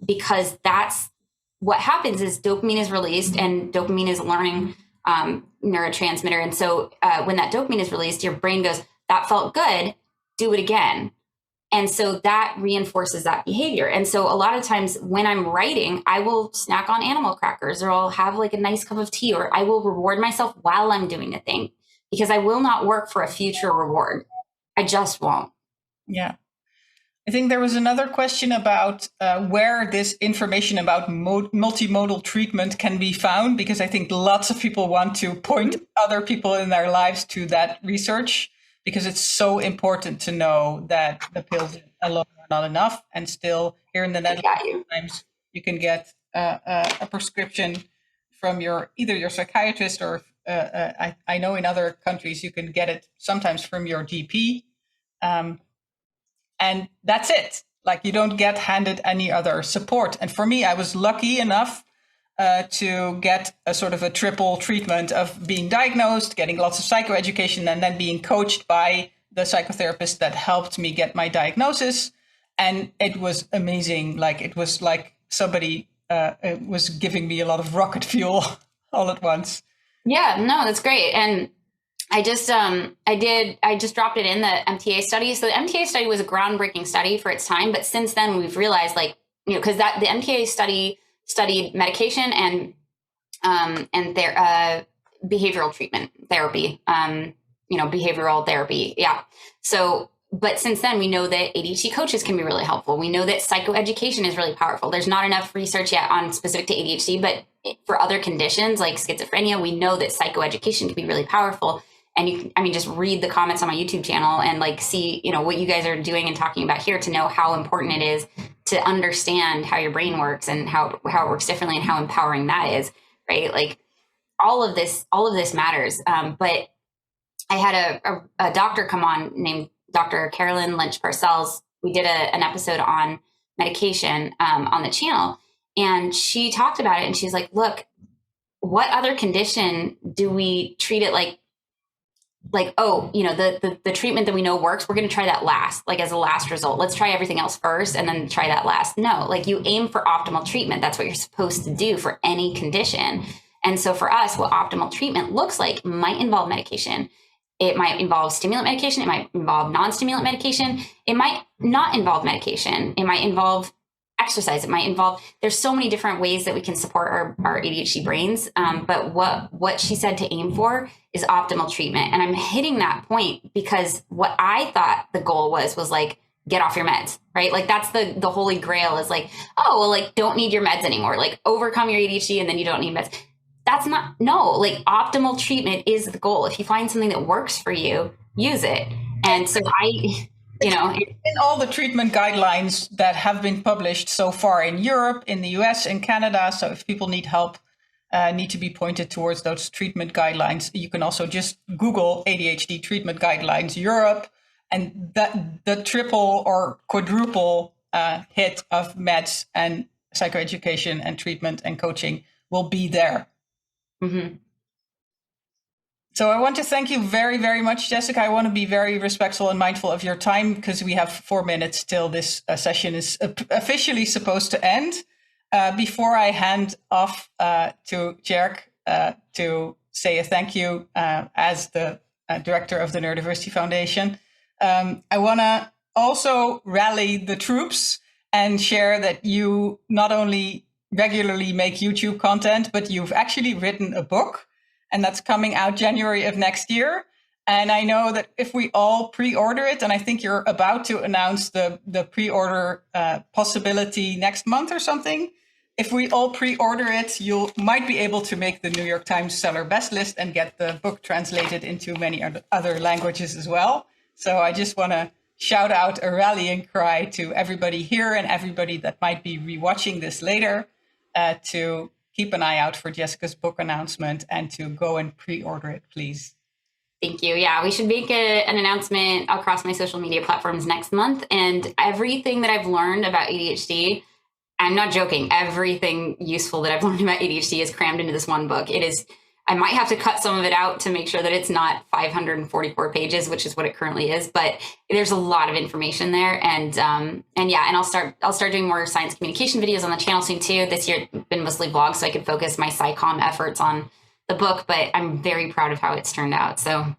Because that's what happens is dopamine is released, and dopamine is a learning neurotransmitter. And so when that dopamine is released, your brain goes, that felt good, do it again. And so that reinforces that behavior. And so a lot of times when I'm writing, I will snack on animal crackers, or I'll have like a nice cup of tea, or I will reward myself while I'm doing a thing, because I will not work for a future reward. I just won't. Yeah. I think there was another question about where this information about multimodal treatment can be found, because I think lots of people want to point other people in their lives to that research, because it's so important to know that the pills alone are not enough. And still here in the Netherlands, sometimes you can get a prescription from either your psychiatrist or I know in other countries you can get it sometimes from your GP. And that's it. Like you don't get handed any other support. And for me, I was lucky enough to get a sort of a triple treatment of being diagnosed, getting lots of psychoeducation, and then being coached by the psychotherapist that helped me get my diagnosis. And it was amazing. Like, it was like somebody was giving me a lot of rocket fuel all at once. Yeah, no, that's great. And I just dropped it in the MTA study. So the MTA study was a groundbreaking study for its time, but since then we've realized, like, because the MTA study studied medication and their behavioral treatment therapy, behavioral therapy. Yeah. So, but since then we know that ADHD coaches can be really helpful. We know that psychoeducation is really powerful. There's not enough research yet on specific to ADHD, but for other conditions like schizophrenia, we know that psychoeducation can be really powerful. And just read the comments on my YouTube channel and like see, what you guys are doing and talking about here to know how important it is to understand how your brain works and how it works differently and how empowering that is, right? Like all of this matters. But I had a doctor come on named Dr. Carolyn Lynch Parcells. We did an episode on medication on the channel, and she talked about it. And she's like, look, what other condition do we treat it like, the treatment that we know works, we're going to try that last, like as a last result. Let's try everything else first and then try that last. No, like you aim for optimal treatment. That's what you're supposed to do for any condition. And so for us, what optimal treatment looks like might involve medication. It might involve stimulant medication. It might involve non-stimulant medication. It might not involve medication. It might involve exercise. It might involve, there's so many different ways that we can support our ADHD brains. But what she said to aim for is optimal treatment. And I'm hitting that point because what I thought the goal was like, get off your meds, right? Like that's the holy grail is like, oh, well, like don't need your meds anymore. Like overcome your ADHD and then you don't need meds. That's not, no, like optimal treatment is the goal. If you find something that works for you, use it. And so in all the treatment guidelines that have been published so far in Europe, in the US, in Canada. So if people need help, need to be pointed towards those treatment guidelines, you can also just Google ADHD treatment guidelines Europe, and that the triple or quadruple hit of meds and psychoeducation and treatment and coaching will be there. Mm-hmm. So I want to thank you very, very much, Jessica. I want to be very respectful and mindful of your time because we have 4 minutes till this session is officially supposed to end. Before I hand off to Tjerk to say a thank you as the director of the Neurodiversity Foundation, I want to also rally the troops and share that you not only regularly make YouTube content, but you've actually written a book. And that's coming out January of next year. And I know that if we all pre-order it, and I think you're about to announce the pre-order possibility next month or something. If we all pre-order it, you might be able to make the New York Times seller best list and get the book translated into many other languages as well. So I just want to shout out a rallying cry to everybody here and everybody that might be rewatching this later to keep an eye out for Jessica's book announcement and to go and pre-order it, please. Thank you. Yeah, we should make an announcement across my social media platforms next month. And everything that I've learned about ADHD, I'm not joking, everything useful that I've learned about ADHD is crammed into this one book. It is, I might have to cut some of it out to make sure that it's not 544 pages, which is what it currently is, but there's a lot of information there. And I'll start doing more science communication videos on the channel soon too. This year it's been mostly vlogs, so I could focus my SciComm efforts on the book, but I'm very proud of how it's turned out. So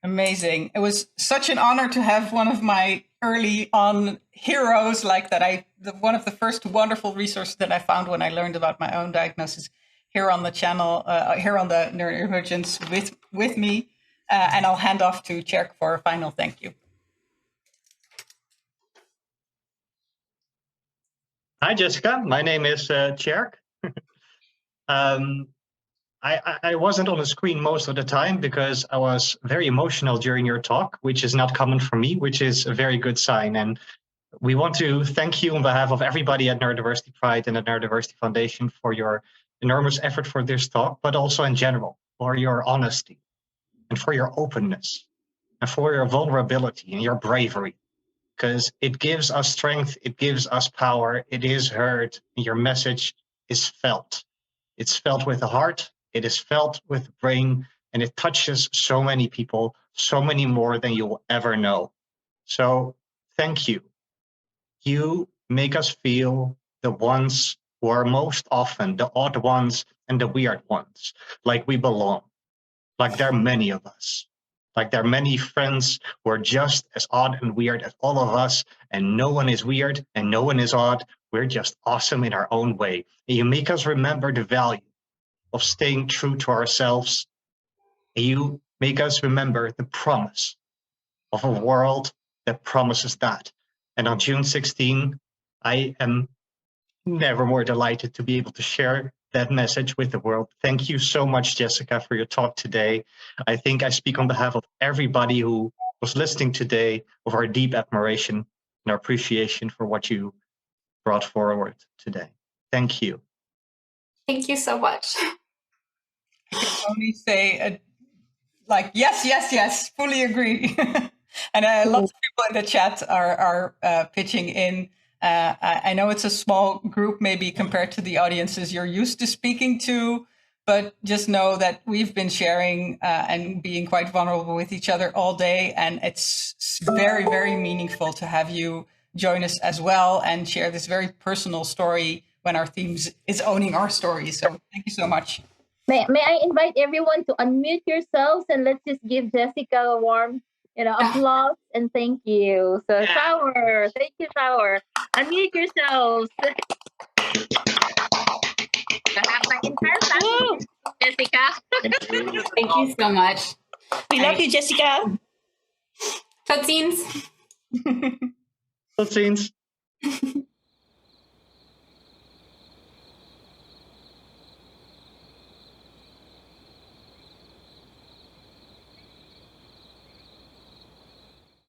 amazing. It was such an honor to have one of my early on heroes like that. One of the first wonderful resources that I found when I learned about my own diagnosis here on the channel, here on the Neuroemergence with me. And I'll hand off to Tjerk for a final thank you. Hi, Jessica. My name is Tjerk. I wasn't on the screen most of the time because I was very emotional during your talk, which is not common for me, which is a very good sign. And we want to thank you on behalf of everybody at Neurodiversity Pride and the Neurodiversity Foundation for your enormous effort for this talk, but also in general, for your honesty and for your openness and for your vulnerability and your bravery, because it gives us strength, it gives us power, it is heard, and your message is felt. It's felt with the heart, it is felt with the brain, and it touches so many people, so many more than you'll ever know. So thank you. You make us feel the ones who are most often the odd ones and the weird ones, like we belong, like there are many of us, like there are many friends who are just as odd and weird as all of us, and no one is weird and no one is odd. We're just awesome in our own way. And you make us remember the value of staying true to ourselves. And you make us remember the promise of a world that promises that. And on June 16, I am never more delighted to be able to share that message with the world. Thank you so much, Jessica, for your talk today. I think I speak on behalf of everybody who was listening today of our deep admiration and our appreciation for what you brought forward today. Thank you. Thank you so much. I can only say, yes, fully agree. And lots of people in the chat are pitching in. I know it's a small group, maybe compared to the audiences you're used to speaking to, but just know that we've been sharing and being quite vulnerable with each other all day. And it's very, very meaningful to have you join us as well and share this very personal story when our theme is owning our story. So thank you so much. May I invite everyone to unmute yourselves and let's just give Jessica a warm, applause and thank you. So Shower, thank you, Shower. Unmute yourselves. Jessica. Thank you so much. We love you, Jessica. Tot ziens. Tot ziens.